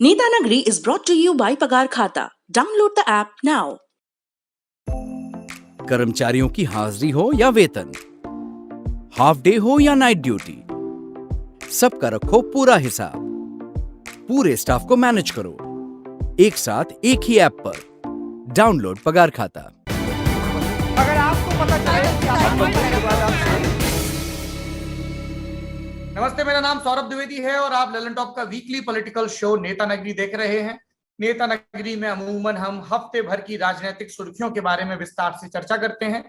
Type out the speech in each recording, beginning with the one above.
Neta Nagri is brought to you by Pagar Khata. Download the app now. कर्मचारियों की हाजिरी हो या वेतन, हाफ डे हो या नाइट ड्यूटी, सबका रखो पूरा हिसाब। पूरे स्टाफ को मैनेज करो एक साथ एक ही ऐप पर। डाउनलोड पगार खाता। अगर आपको पता चले कि नमस्ते, मेरा नाम सौरभ द्विवेदी है और आप ललन टॉप का वीकली पॉलिटिकल शो नेता नगरी देख रहे हैं। नेता नगरी में अमूमन हम हफ्ते भर की राजनीतिक सुर्खियों के बारे में विस्तार से चर्चा करते हैं।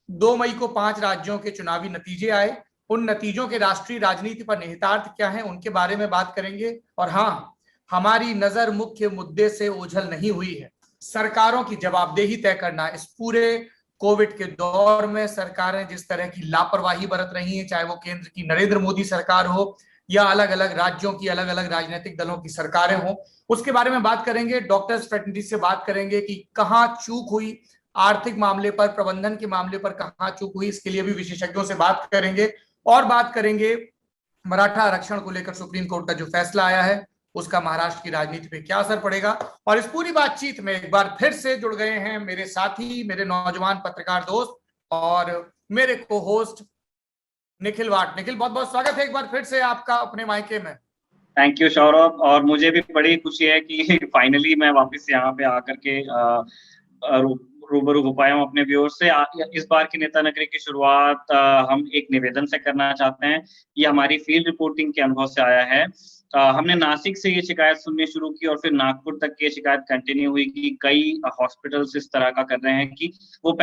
2 मई को 5 राज्यों के चुनावी नतीजे आए। उन नतीजों के राष्ट्रीय राजनीति पर निहितार्थ क्या है, उनके बारे में बात करेंगे। और हाँ, हमारी नजर मुख्य मुद्दे से ओझल नहीं हुई है। सरकारों की जवाबदेही तय करना। इस पूरे कोविड के दौर में सरकारें जिस तरह की लापरवाही बरत रही हैं, चाहे वो केंद्र की नरेंद्र मोदी सरकार हो या अलग अलग राज्यों की अलग अलग राजनीतिक दलों की सरकारें हों, उसके बारे में बात करेंगे। डॉक्टर्स फ्रेटर्निटी से बात करेंगे कि कहां चूक हुई, आर्थिक मामले पर, प्रबंधन के मामले पर कहां चूक हुई, इसके लिए भी विशेषज्ञों से बात करेंगे। और बात करेंगे मराठा आरक्षण को लेकर सुप्रीम कोर्ट का जो फैसला आया है, उसका महाराष्ट्र की राजनीति पे क्या असर पड़ेगा। और इस पूरी बातचीत में एक बार फिर से जुड़ गए हैं मेरे साथी, मेरे नौजवान पत्रकार दोस्त और मेरे को होस्ट निखिल वाट। निखिल, बहुत बहुत स्वागत है एक बार फिर से आपका अपने मायके में। थैंक यू सौरभ, और मुझे भी बड़ी खुशी है कि फाइनली मैं वापस यहाँ पे आकर के रूबरू हो पाया हूँ अपने व्यूअर्स से। इस बार की नेता नगरी की शुरुआत हम एक निवेदन से करना चाहते हैं। ये हमारी फील्ड रिपोर्टिंग के अनुभव से आया है। हमने नासिक से ये शिकायत सुननी शुरू की और फिर नागपुर तक ये शिकायत कंटिन्यू हुई कि कई हॉस्पिटल्स इस तरह का कर रहे हैं कि वो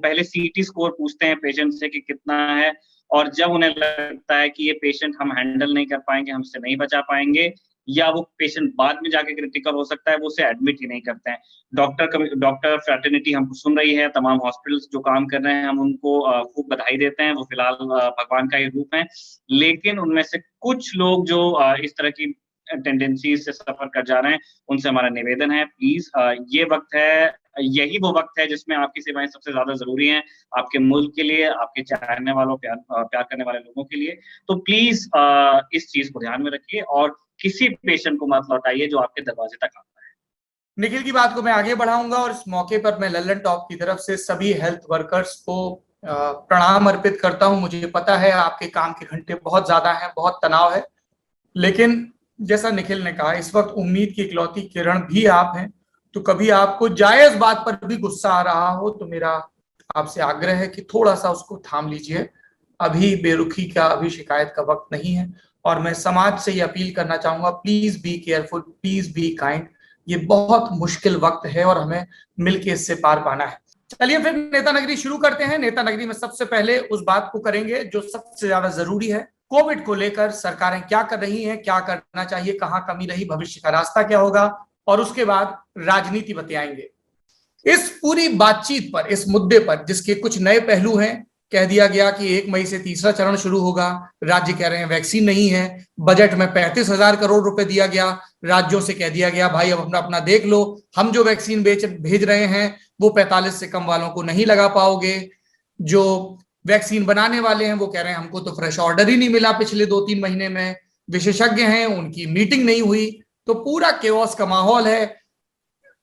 पहले सीटी स्कोर पूछते हैं पेशेंट से कि कितना है, और जब उन्हें लगता है कि ये पेशेंट हम हैंडल नहीं कर पाएंगे, हमसे नहीं बचा पाएंगे, या वो पेशेंट बाद में जाके क्रिटिकल हो सकता है, वो उसे एडमिट ही नहीं करते हैं। डॉक्टर फ्रेटर्निटी हमको सुन रही है, तमाम हॉस्पिटल्स जो काम कर रहे हैं हम उनको खूब बधाई देते हैं। वो फिलहाल भगवान का ही रूप है, लेकिन उनमें से कुछ लोग जो इस तरह की टेंडेंसी से सफर कर जा रहे हैं, उनसे हमारा निवेदन है, प्लीज यही वो वक्त है जिसमें आपकी सेवाएं सबसे ज्यादा जरूरी हैं, आपके मुल्क के लिए, आपके चाहने वालों, प्यार करने वाले लोगों के लिए। तो प्लीज इस चीज को ध्यान में रखिए और किसी पेशेंट को मत लौटाइए जो आपके दरवाजे तक आता है। निखिल की बात को मैं आगे बढ़ाऊंगा और इस मौके पर मैं ललन टॉप की तरफ से सभी हेल्थ वर्कर्स को प्रणाम अर्पित करता हूं। मुझे पता है आपके काम के घंटे बहुत ज्यादा हैं, बहुत तनाव है, लेकिन जैसा निखिल ने कहा, इस वक्त उम्मीद की इकलौती किरण भी आप हैं। तो कभी आपको जायज बात पर भी गुस्सा आ रहा हो तो मेरा आपसे आग्रह है कि थोड़ा सा उसको थाम लीजिए। अभी बेरुखी का, अभी शिकायत का वक्त नहीं है। और मैं समाज से ये अपील करना चाहूंगा, please be careful, please be kind. ये बहुत मुश्किल वक्त है और हमें मिलकर इससे पार पाना है। चलिए फिर नेता नगरी शुरू करते हैं। नेता नगरी में सबसे पहले उस बात को करेंगे जो सबसे ज्यादा जरूरी है। कोविड को लेकर सरकारें क्या कर रही हैं, क्या करना चाहिए, कहां कमी रही, भविष्य का रास्ता क्या होगा, और उसके बाद राजनीति बतियाएंगे। इस पूरी बातचीत पर, इस मुद्दे पर, जिसके कुछ नए पहलू हैं, कह दिया गया कि 1 मई से तीसरा चरण शुरू होगा। राज्य कह रहे हैं वैक्सीन नहीं है। बजट में 35,000 करोड़ रुपए दिया गया। राज्यों से कह दिया गया भाई अब अपना अपना देख लो, हम जो वैक्सीन भेज रहे हैं वो 45 से कम वालों को नहीं लगा पाओगे। जो वैक्सीन बनाने वाले हैं वो कह रहे हैं हमको तो फ्रेश ऑर्डर ही नहीं मिला पिछले 2-3 महीने में। विशेषज्ञ हैं, उनकी मीटिंग नहीं हुई। तो पूरा केओस का माहौल है।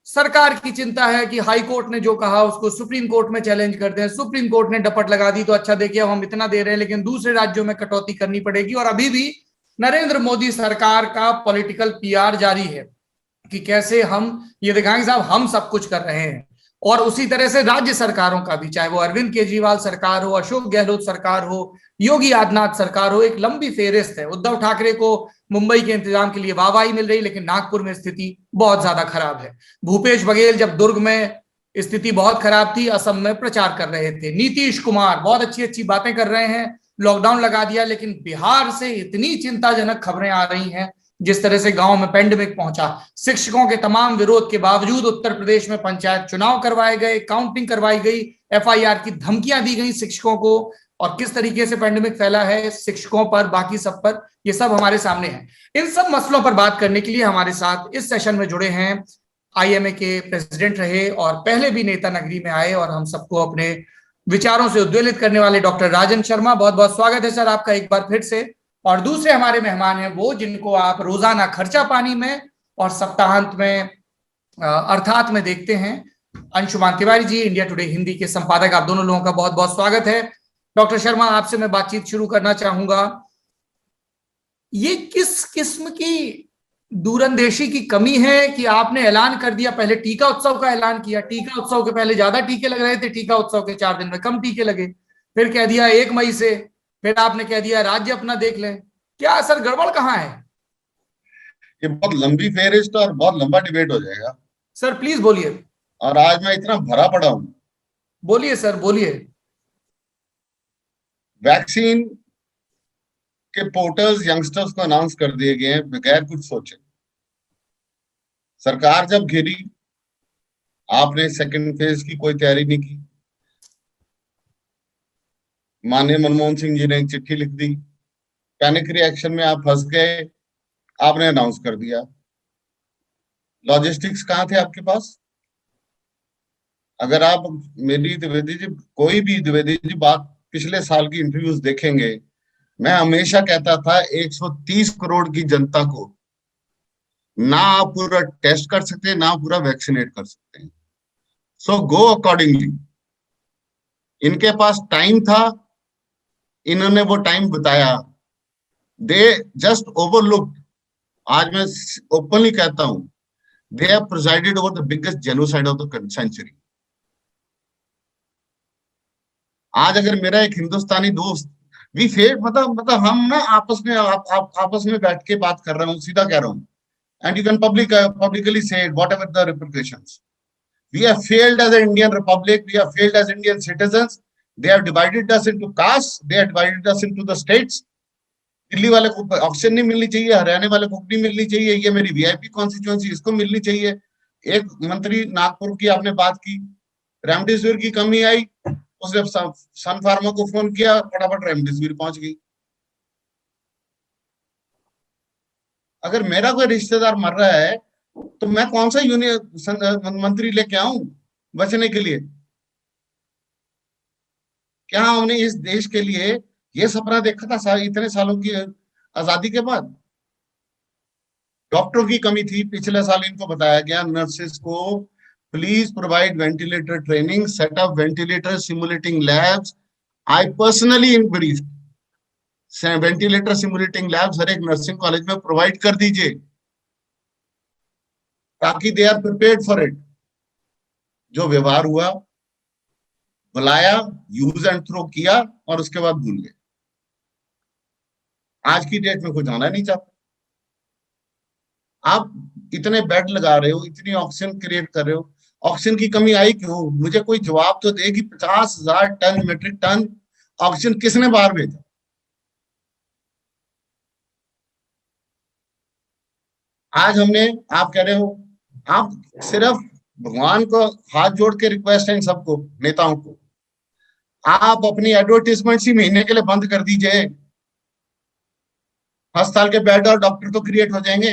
सरकार की चिंता है कि हाई कोर्ट ने जो कहा उसको सुप्रीम कोर्ट में चैलेंज करते हैं। सुप्रीम कोर्ट ने डपट लगा दी तो अच्छा देखिए हम इतना दे रहे हैं, लेकिन दूसरे राज्यों में कटौती करनी पड़ेगी। और अभी भी नरेंद्र मोदी सरकार का पॉलिटिकल पीआर जारी है कि कैसे हम ये दिखाएंगे साहब हम सब कुछ कर रहे हैं। और उसी तरह से राज्य सरकारों का भी, चाहे वो अरविंद केजरीवाल सरकार हो, अशोक गहलोत सरकार हो, योगी आदित्यनाथ सरकार हो, एक लंबी फेहरिस्त है। उद्धव ठाकरे को मुंबई के इंतजाम के लिए वाहवाही मिल रही, लेकिन नागपुर में स्थिति बहुत ज्यादा खराब है। भूपेश बघेल जब दुर्ग में स्थिति बहुत खराब थी, असम में प्रचार कर रहे थे। नीतीश कुमार बहुत अच्छी अच्छी बातें कर रहे हैं, लॉकडाउन लगा दिया, लेकिन बिहार से इतनी चिंताजनक खबरें आ रही हैं, जिस तरह से गांव में पेंडेमिक पहुंचा। शिक्षकों के तमाम विरोध के बावजूद उत्तर प्रदेश में पंचायत चुनाव करवाए गए, काउंटिंग करवाई गई, एफआईआर की धमकियां दी गई शिक्षकों को, और किस तरीके से पेंडेमिक फैला है शिक्षकों पर, बाकी सब पर, ये सब हमारे सामने है। इन सब मसलों पर बात करने के लिए हमारे साथ इस सेशन में जुड़े हैं आईएमए के प्रेसिडेंट रहे और पहले भी नेता नगरी में आए और हम सबको अपने विचारों से उद्वेलित करने वाले डॉक्टर राजन शर्मा। बहुत बहुत स्वागत है सर आपका एक बार फिर से। और दूसरे हमारे मेहमान हैं वो जिनको आप रोजाना खर्चा पानी में और सप्ताहांत में अर्थात में देखते हैं। अंशुमान तिवारी जी, इंडिया टुडे हिंदी के संपादक, आप दोनों लोगों का बहुत बहुत स्वागत है। डॉक्टर शर्मा, आपसे मैं बातचीत शुरू करना चाहूंगा। ये किस किस्म की दूरंदेशी की कमी है कि आपने ऐलान कर दिया, पहले टीका उत्सव का ऐलान किया, टीका उत्सव के पहले ज्यादा टीके लग रहे थे, टीका उत्सव के 4 दिन में कम टीके लगे, फिर कह दिया 1 मई से, फिर आपने कह दिया राज्य अपना देख लें। क्या सर गड़बड़ कहाँ है? ये बहुत लंबी फेहरिस्त और बहुत लंबा डिबेट हो जाएगा। सर प्लीज बोलिए। और आज मैं इतना भरा पड़ा हूं। बोलिए सर, बोलिए। वैक्सीन के पोर्टल्स यंगस्टर्स को अनाउंस कर दिए गए हैं बगैर कुछ सोचे। सरकार जब घिरी, आपने सेकंड फेज की कोई तैयारी नहीं की। माननीय मनमोहन सिंह जी ने एक चिट्ठी लिख दी, पैनिक रिएक्शन में आप फंस गए, आपने अनाउंस कर दिया। लॉजिस्टिक्स कहाँ थे आपके पास? अगर आप मेरी द्विवेदी जी, कोई भी द्विवेदी जी बात पिछले साल की इंटरव्यूज देखेंगे, मैं हमेशा कहता था 130 करोड़ की जनता को ना आप पूरा टेस्ट कर सकते हैं, ना पूरा वैक्सीनेट कर सकते हैं। So go accordingly. इनके पास टाइम था, इन्होंने वो टाइम बताया। They just overlooked. आज मैं ओपनली कहता हूं, they have presided over the biggest genocide of the century. आज अगर मेरा एक हिंदुस्तानी दोस्त वी फेल, मतलब हम ना आपस में आपस में बैठ के बात कर रहा हूँ, सीधा कह रहा हूँ, and you can publicly say it, whatever the repercussions. We have failed as an Indian republic. We have failed as Indian citizens. They have divided us into castes. They have divided us into the states. Delhi वाले को oxygen नहीं मिलनी चाहिए, हरियाणा वाले को नहीं मिलनी चाहिए, ये मेरी वीआईपी कॉन्स्टिट्यूएंसी, इसको मिलनी चाहिए। एक मंत्री नागपुर की आपने बात की, रेमडेसिविर की कमी आई, उसने सन फार्मा को फोन किया, फटाफट रेमडेसिविर पहुंच गई। अगर मेरा कोई रिश्तेदार मर रहा है तो मैं कौन सा यूनियन मंत्री लेके आऊं बचने के लिए? क्या हमने इस देश के लिए ये सपना देखा था इतने सालों की आजादी के बाद? डॉक्टरों की कमी थी, पिछले साल इनको बताया गया नर्सेस को please provide ventilator training, set up ventilator simulating labs. I personally in brief, ventilator simulating labs हर एक नर्सिंग कॉलेज में प्रोवाइड कर दीजिए ताकि they are prepared for it. जो व्यवहार हुआ, बुलाया, यूज एंड थ्रो किया और उसके बाद भूल गए। आज की डेट में कोई जाना नहीं चाहता। आप इतने बेड लगा रहे हो, इतनी ऑक्सीजन क्रिएट कर रहे हो, ऑक्सीजन की कमी आई क्यों? मुझे कोई जवाब तो देगी। 50,000 टन मेट्रिक टन ऑक्सीजन किसने बाहर भेजा? आज हमने, आप कह रहे हो, आप सिर्फ भगवान को हाथ जोड़ के रिक्वेस्ट है इन सबको, नेताओं को, आप अपनी एडवर्टीजमेंट ही महीने के लिए बंद कर दीजिए। अस्पताल के बेड और डॉक्टर तो क्रिएट हो जाएंगे।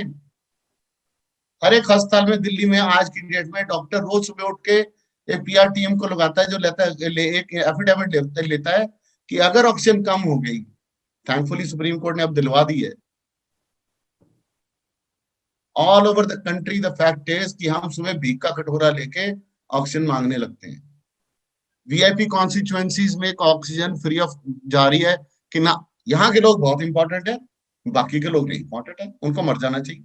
हर एक अस्पताल में दिल्ली में आज की डेट में डॉक्टर रोज सुबह उठ के एक पीआर टीम को लगाता है, जो लेता है, एक एफिडेविट लेता है कि अगर ऑक्सीजन कम हो गई, थैंकफुली सुप्रीम कोर्ट ने अब दिलवा दी है। All over the country the fact is कि हम सुबह भीख का कटोरा लेके ऑक्सीजन मांगने लगते हैं। वीआईपी कॉन्स्टिट्यूएंसीज में ऑक्सीजन फ्री ऑफ जा रही है कि ना, यहाँ के लोग बहुत इंपॉर्टेंट है, बाकी के लोग नहीं इंपॉर्टेंट है, उनको मर जाना चाहिए।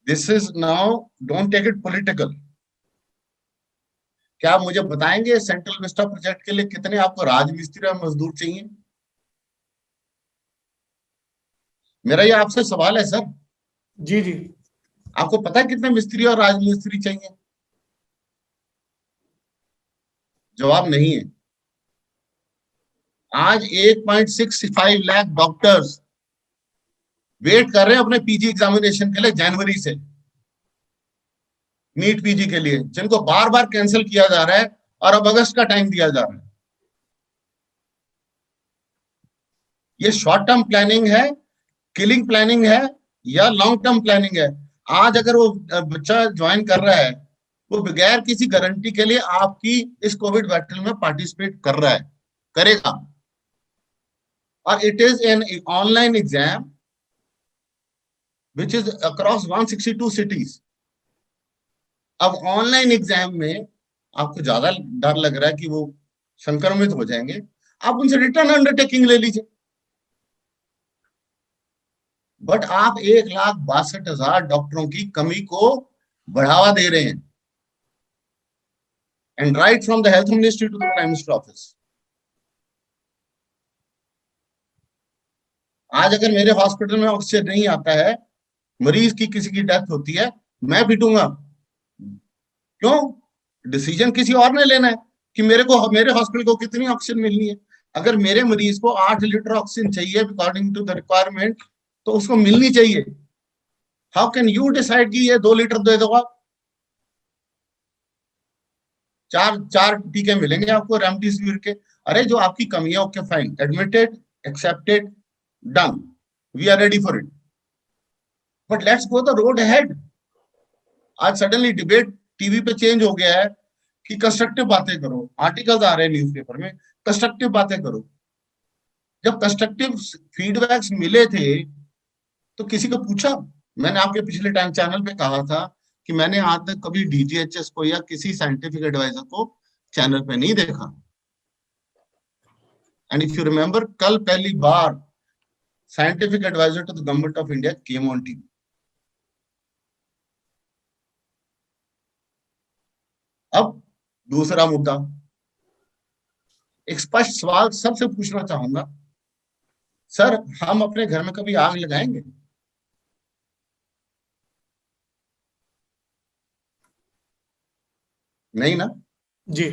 This is now, don't take it political. क्या आप मुझे बताएंगे सेंट्रल विस्टा प्रोजेक्ट के लिए कितने आपको राजमिस्त्री और मजदूर चाहिए? मेरा ये आपसे सवाल है सर। जी जी। आपको पता है कितने मिस्त्री और राजमिस्त्री चाहिए? जवाब नहीं है। आज 1.65 लाख डॉक्टर्स वेट कर रहे हैं अपने पीजी एग्जामिनेशन के लिए जनवरी से, नीट पीजी के लिए, जिनको बार बार कैंसिल किया जा रहा है और अब अगस्त का टाइम दिया जा रहा है। ये शॉर्ट टर्म प्लानिंग है, किलिंग प्लानिंग है, या लॉन्ग टर्म प्लानिंग है? आज अगर वो बच्चा ज्वाइन कर रहा है, वो बगैर किसी गारंटी के लिए आपकी इस कोविड बैटल में पार्टिसिपेट कर रहा है, करेगा। or it is an online exam which is across 162 cities. अब ऑनलाइन एग्जाम में आपको ज्यादा डर लग रहा है कि वो संक्रमित हो जाएंगे, आप उनसे रिटर्न अंडरटेकिंग ले लीजिए। बट आप 1,62,000 डॉक्टरों की कमी को बढ़ावा दे रहे हैं, and right from the health ministry to the prime minister office. आज अगर मेरे हॉस्पिटल में ऑक्सीजन नहीं आता है, मरीज की किसी की डेथ होती है, मैं पिटूंगा। क्यों? डिसीजन किसी और ने लेना है कि मेरे हॉस्पिटल को कितनी ऑक्सीजन मिलनी है। अगर मेरे मरीज को 8 लीटर ऑक्सीजन चाहिए अकॉर्डिंग टू द रिक्वायरमेंट, तो उसको मिलनी चाहिए। हाउ कैन यू डिसाइड कि ये 2 लीटर दे दो आप? 4 टीके मिलेंगे आपको रेमडेसिविर के। अरे जो आपकी कमी है, okay fine, admitted, accepted, done, we are ready for it, but let's go the road ahead. आज सडनली डिबेट टीवी पे चेंज हो गया है कि कंस्ट्रक्टिव बातें करो, आर्टिकल्स आ रहे हैं न्यूज़पेपर में, कंस्ट्रक्टिव बातें करो। जब कंस्ट्रक्टिव फीडबैक्स मिले थे तो किसी को पूछा? मैंने आपके पिछले टाइम चैनल पे कहा था कि मैंने आज तक कभी डीजीएचएस को या किसी साइंटिफिक एडवाइजर को चैनल पे नहीं देखा। एंड इफ यू रिमेंबर, कल पहली बार scientific adviser to the government of India came on TV. अब दूसरा मुद्दा, एक स्पष्ट सवाल सबसे पूछना चाहूंगा, सर हम अपने घर में कभी आग लगाएंगे? नहीं ना जी।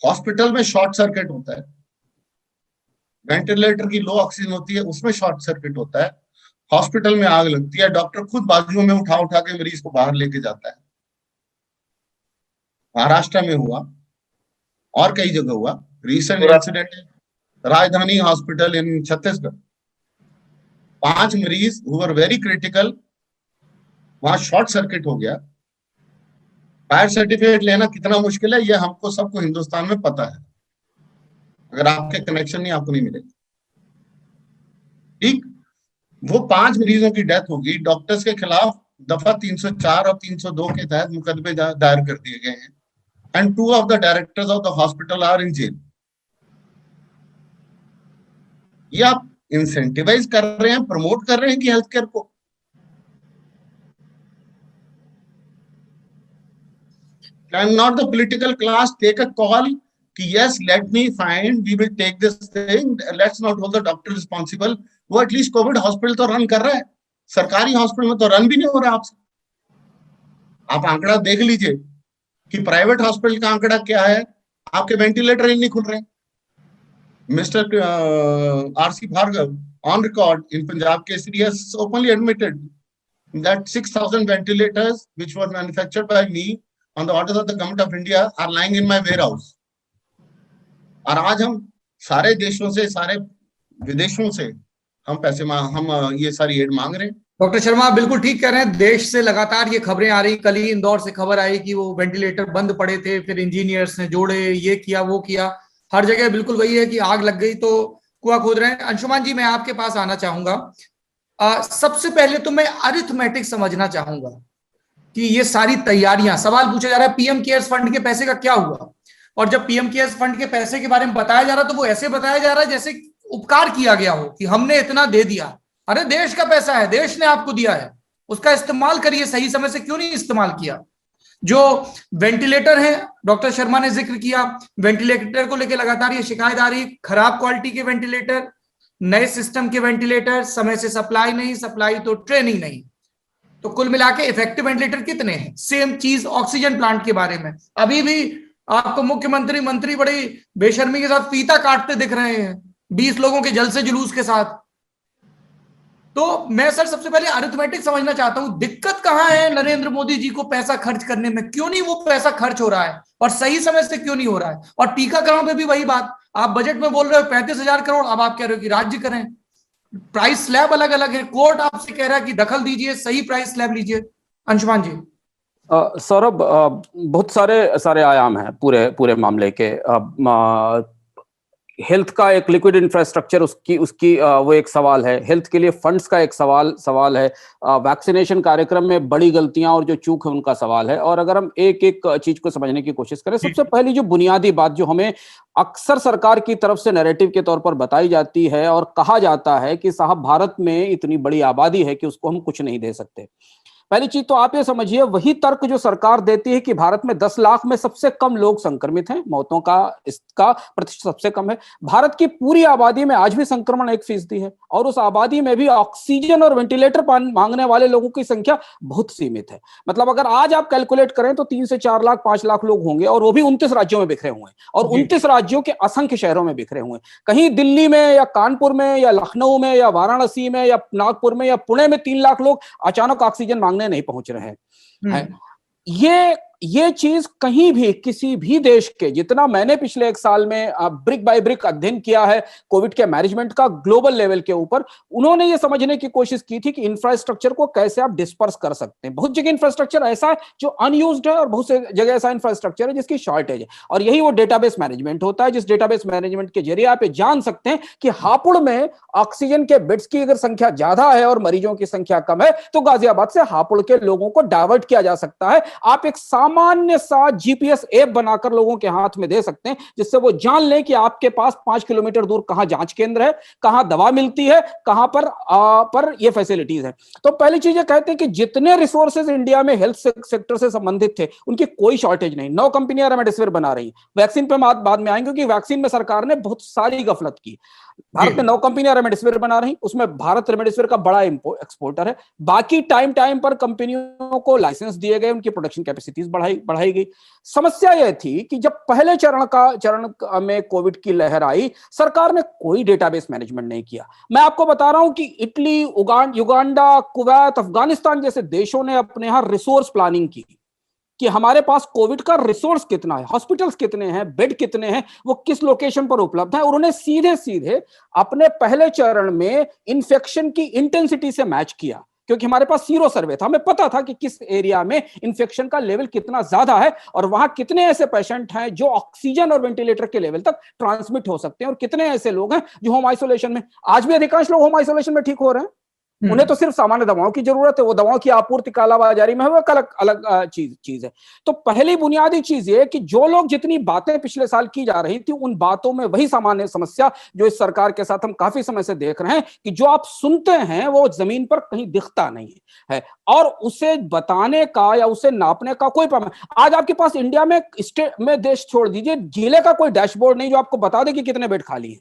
हॉस्पिटल में शॉर्ट सर्किट होता है, वेंटिलेटर की लो ऑक्सीजन होती है, उसमें शॉर्ट सर्किट होता है, हॉस्पिटल में आग लगती है, डॉक्टर खुद बाजुओं में उठा उठा के मरीज को बाहर लेके जाता है। महाराष्ट्र में हुआ और कई जगह हुआ। रिसेंट इंसिडेंट राजधानी हॉस्पिटल इन छत्तीसगढ़, 5 मरीज हु वर वेरी क्रिटिकल, वहां शॉर्ट सर्किट हो गया। फायर सर्टिफिकेट लेना कितना मुश्किल है, ये हमको सबको हिंदुस्तान में पता है। अगर आपके कनेक्शन नहीं, आपको नहीं मिलेगा। ठीक, वो 5 मरीजों की डेथ होगी। डॉक्टर्स के खिलाफ दफा 304 और 302 के तहत मुकदमे दायर कर दिए गए हैं, and 2 of the directors of the hospital are in jail. ये आप इंसेंटिवाइज कर रहे हैं, प्रमोट कर रहे हैं कि हेल्थ केयर को? Can not the political class take a call कि yes, let me find, we will take this thing, let's not hold the doctor responsible. वो एटलीस्ट कोविड हॉस्पिटल तो रन कर रहा है, सरकारी हॉस्पिटल में तो रन भी नहीं हो रहा आपसे। आप आंकड़ा देख लीजिए कि प्राइवेट हॉस्पिटल का आंकड़ा क्या है, आपके वेंटिलेटर ही नहीं खुल रहे। Mister RC Bhargava on record in Punjab Kesari has openly admitted that 6,000 ventilators which were manufactured by me on the orders of the government of India are lying in my warehouse. और आज हम सारे देशों से, सारे विदेशों से हम पैसे हम ये सारी एड मांग रहे हैं। डॉक्टर शर्मा आप बिल्कुल ठीक कह रहे हैं। देश से लगातार ये खबरें आ रही, कल ही इंदौर से खबर आई कि वो वेंटिलेटर बंद पड़े थे, फिर इंजीनियर्स ने जोड़े, ये किया वो किया। हर जगह बिल्कुल वही है कि आग लग गई तो कुआं खोद रहे हैं। अंशुमान जी मैं आपके पास आना चाहूंगा। सबसे पहले तो मैं अरिथमेटिक समझना चाहूंगा कि ये सारी तैयारियां, सवाल पूछा जा रहा है पीएम केयर्स फंड के पैसे का क्या हुआ, और जब पीएम केयर्स फंड के पैसे के बारे में बताया जा रहा तो वो ऐसे बताया जा रहा है जैसे उपकार किया गया हो कि हमने इतना दे दिया। अरे देश का पैसा है, देश ने आपको दिया है, उसका इस्तेमाल करिए। सही समय से क्यों नहीं इस्तेमाल किया? जो वेंटिलेटर है, डॉक्टर शर्मा ने जिक्र किया, वेंटिलेटर को लेकर लगातार ये शिकायत आ रही, खराब क्वालिटी के वेंटिलेटर, नए सिस्टम के वेंटिलेटर, समय से सप्लाई नहीं, सप्लाई तो ट्रेनिंग नहीं। तो कुल मिला के इफेक्टिव वेंटिलेटर कितने हैं? सेम चीज ऑक्सीजन प्लांट के बारे में अभी भी आपको मुख्यमंत्री मंत्री बड़ी बेशर्मी के साथ फीता काटते दिख रहे हैं 20 लोगों के जलसे जुलूस के साथ। तो मैं सर सबसे पहले अरिथमेटिक समझना चाहता हूं, दिक्कत कहां है नरेंद्र मोदी जी को पैसा खर्च करने में? क्यों नहीं वो पैसा खर्च हो रहा है, और सही समय से क्यों नहीं हो रहा है? और टीकाकरण पे भी वही बात, आप बजट में बोल रहे हो 35,000 करोड़, अब आप कह रहे हो कि राज्य करें। प्राइस स्लैब अलग अलग है, कोर्ट आपसे कह रहा है कि दखल दीजिए, सही प्राइस स्लैब लीजिए। अंशुमान जी। सौरभ, बहुत सारे आयाम हैं पूरे मामले के। हेल्थ का एक लिक्विड इंफ्रास्ट्रक्चर, उसकी वो एक सवाल है, हेल्थ के लिए फंड्स का एक सवाल है, वैक्सीनेशन कार्यक्रम में बड़ी गलतियां और जो चूक है उनका सवाल है। और अगर हम एक एक चीज को समझने की कोशिश करें, सबसे पहली जो बुनियादी बात जो हमें अक्सर सरकार की तरफ से नैरेटिव के तौर पर बताई जाती है और कहा जाता है कि साहब भारत में इतनी बड़ी आबादी है कि उसको हम कुछ नहीं दे सकते। पहली चीज तो आप ये समझिए, वही तर्क जो सरकार देती है कि भारत में 10 लाख में सबसे कम लोग संक्रमित हैं, मौतों का इसका प्रतिशत सबसे कम है। भारत की पूरी आबादी में आज भी संक्रमण 1% है और उस आबादी में भी ऑक्सीजन और वेंटिलेटर मांगने वाले लोगों की संख्या बहुत सीमित है। मतलब अगर आज आप कैलकुलेट करें तो 3 से 4 लाख 5 लाख लोग होंगे और वो भी 29 राज्यों में बिखरे हुए हैं और 29 राज्यों के असंख्य शहरों में बिखरे हुए हैं। कहीं दिल्ली में या कानपुर में या लखनऊ में या वाराणसी में या नागपुर में या पुणे में 3 लाख लोग अचानक ऑक्सीजन मांगने नहीं पहुंच रहे हैं। ये चीज कहीं भी किसी भी देश के, जितना मैंने पिछले 1 साल में ब्रिक बाय ब्रिक अध्ययन किया है कोविड के मैनेजमेंट का ग्लोबल लेवल के ऊपर, उन्होंने ये समझने की कोशिश की थी कि इंफ्रास्ट्रक्चर को कैसे आप डिस्पर्स कर सकते हैं। बहुत जगह इंफ्रास्ट्रक्चर ऐसा है जो अनयूज्ड है और बहुत से जगह ऐसा इंफ्रास्ट्रक्चर है जिसकी शॉर्टेज है, और यही वो डेटाबेस मैनेजमेंट होता है, जिस डेटाबेस मैनेजमेंट के जरिए आप जान सकते हैं कि हापुड़ में ऑक्सीजन के बेड्स की अगर संख्या ज्यादा है और मरीजों की संख्या कम है तो गाजियाबाद से हापुड़ के लोगों को डाइवर्ट किया जा सकता है। आप एक सामान्य सा जीपीएस ऐप बनाकर लोगों के हाथ में दे सकते हैं जिससे वो जान लें कि आपके पास 5 किलोमीटर दूर कहां जांच केंद्र है, कहां दवा मिलती है, कहां पर ये फैसिलिटीज है। तो पहली चीज ये कहते हैं कि जितने रिसोर्सेज इंडिया में हेल्थ सेक्टर से संबंधित थे उनकी कोई शॉर्टेज नहीं। 9 कंपनियां रेमडेसिविर बना रही, वैक्सीन पे बाद में आएंगे क्योंकि वैक्सीन में सरकार ने बहुत सारी गफलत की। भारत में 9 कंपनियां रेमडेसिविर बना रही, उसमें भारत रेमडेसिविर का बड़ा एक्सपोर्टर है। बाकी टाइम पर कंपनियों को लाइसेंस दिए गए, उनकी प्रोडक्शन कैपेसिटीज बढ़ाई गई। समस्या यह थी कि जब पहले चरण में कोविड की लहर आई, सरकार ने कोई डेटाबेस मैनेजमेंट नहीं किया। मैं आपको बता रहा हूं कि इटली, युगांडा, कुवैत, अफगानिस्तान जैसे देशों ने अपने यहां रिसोर्स प्लानिंग की कि हमारे पास कोविड का रिसोर्स कितना है, हॉस्पिटल्स कितने हैं, बेड कितने हैं, वो किस लोकेशन पर उपलब्ध है, और उन्होंने सीधे अपने पहले चरण में इन्फेक्शन की इंटेंसिटी से मैच किया, क्योंकि हमारे पास सीरो सर्वे था। हमें पता था कि किस एरिया में इन्फेक्शन का लेवल कितना ज्यादा है और वहां कितने ऐसे पेशेंट हैं जो ऑक्सीजन और वेंटिलेटर के लेवल तक ट्रांसमिट हो सकते हैं और कितने ऐसे लोग हैं जो होम आइसोलेशन में। आज भी अधिकांश लोग होम आइसोलेशन में ठीक हो रहे हैं, उन्हें तो सिर्फ सामान्य दवाओं की जरूरत है, वो दवाओं की आपूर्ति कालाबाजारी में है, वो अलग चीज है। तो पहली बुनियादी चीज ये कि जो लोग जितनी बातें पिछले साल की जा रही थी उन बातों में वही सामान्य समस्या जो इस सरकार के साथ हम काफी समय से देख रहे हैं कि जो आप सुनते हैं वो जमीन पर कहीं दिखता नहीं है और उसे बताने का या उसे नापने का कोई आज आपके पास इंडिया में स्टेट में, देश छोड़ दीजिए, जिले का कोई डैशबोर्ड नहीं जो आपको बता दे कि कितने बेड खाली हैं।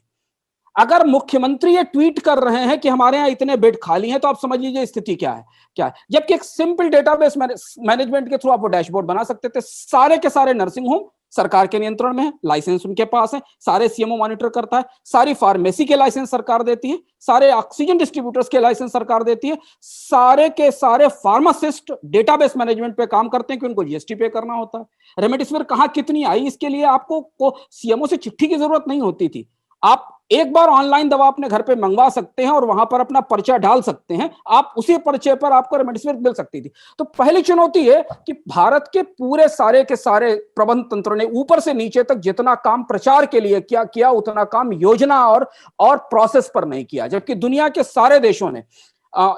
अगर मुख्यमंत्री ये ट्वीट कर रहे हैं कि हमारे यहां इतने बेड खाली हैं तो आप समझ लीजिए स्थिति क्या है। जबकि एक सिंपल डेटाबेस मैनेजमेंट के थ्रू आप वो डैशबोर्ड बना सकते थे। सारे के सारे नर्सिंग होम सरकार के नियंत्रण में है, लाइसेंस उनके पास है, सारे सीएमओ मॉनिटर करता है, सारी फार्मेसी के लाइसेंस सरकार देती है, सारे ऑक्सीजन डिस्ट्रीब्यूटर्स के लाइसेंस सरकार देती है, सारे के सारे फार्मासिस्ट डेटाबेस मैनेजमेंट पे काम करते हैं कि उनको जीएसटी पे करना होता है। रेमडेसिविर कहां कितनी आई इसके लिए आपको सीएमओ से चिट्ठी की जरूरत नहीं होती थी। आप एक बार ऑनलाइन दवा अपने घर पे मंगवा सकते हैं और वहां पर अपना पर्चा डाल सकते हैं, आप उसी पर्चे पर आपको रेमडेसिविर मिल सकती थी। तो पहली चुनौती है कि भारत के पूरे सारे के सारे प्रबंध तंत्र ने ऊपर से नीचे तक जितना काम प्रचार के लिए किया उतना काम योजना और प्रोसेस पर नहीं किया। जबकि दुनिया के सारे देशों ने,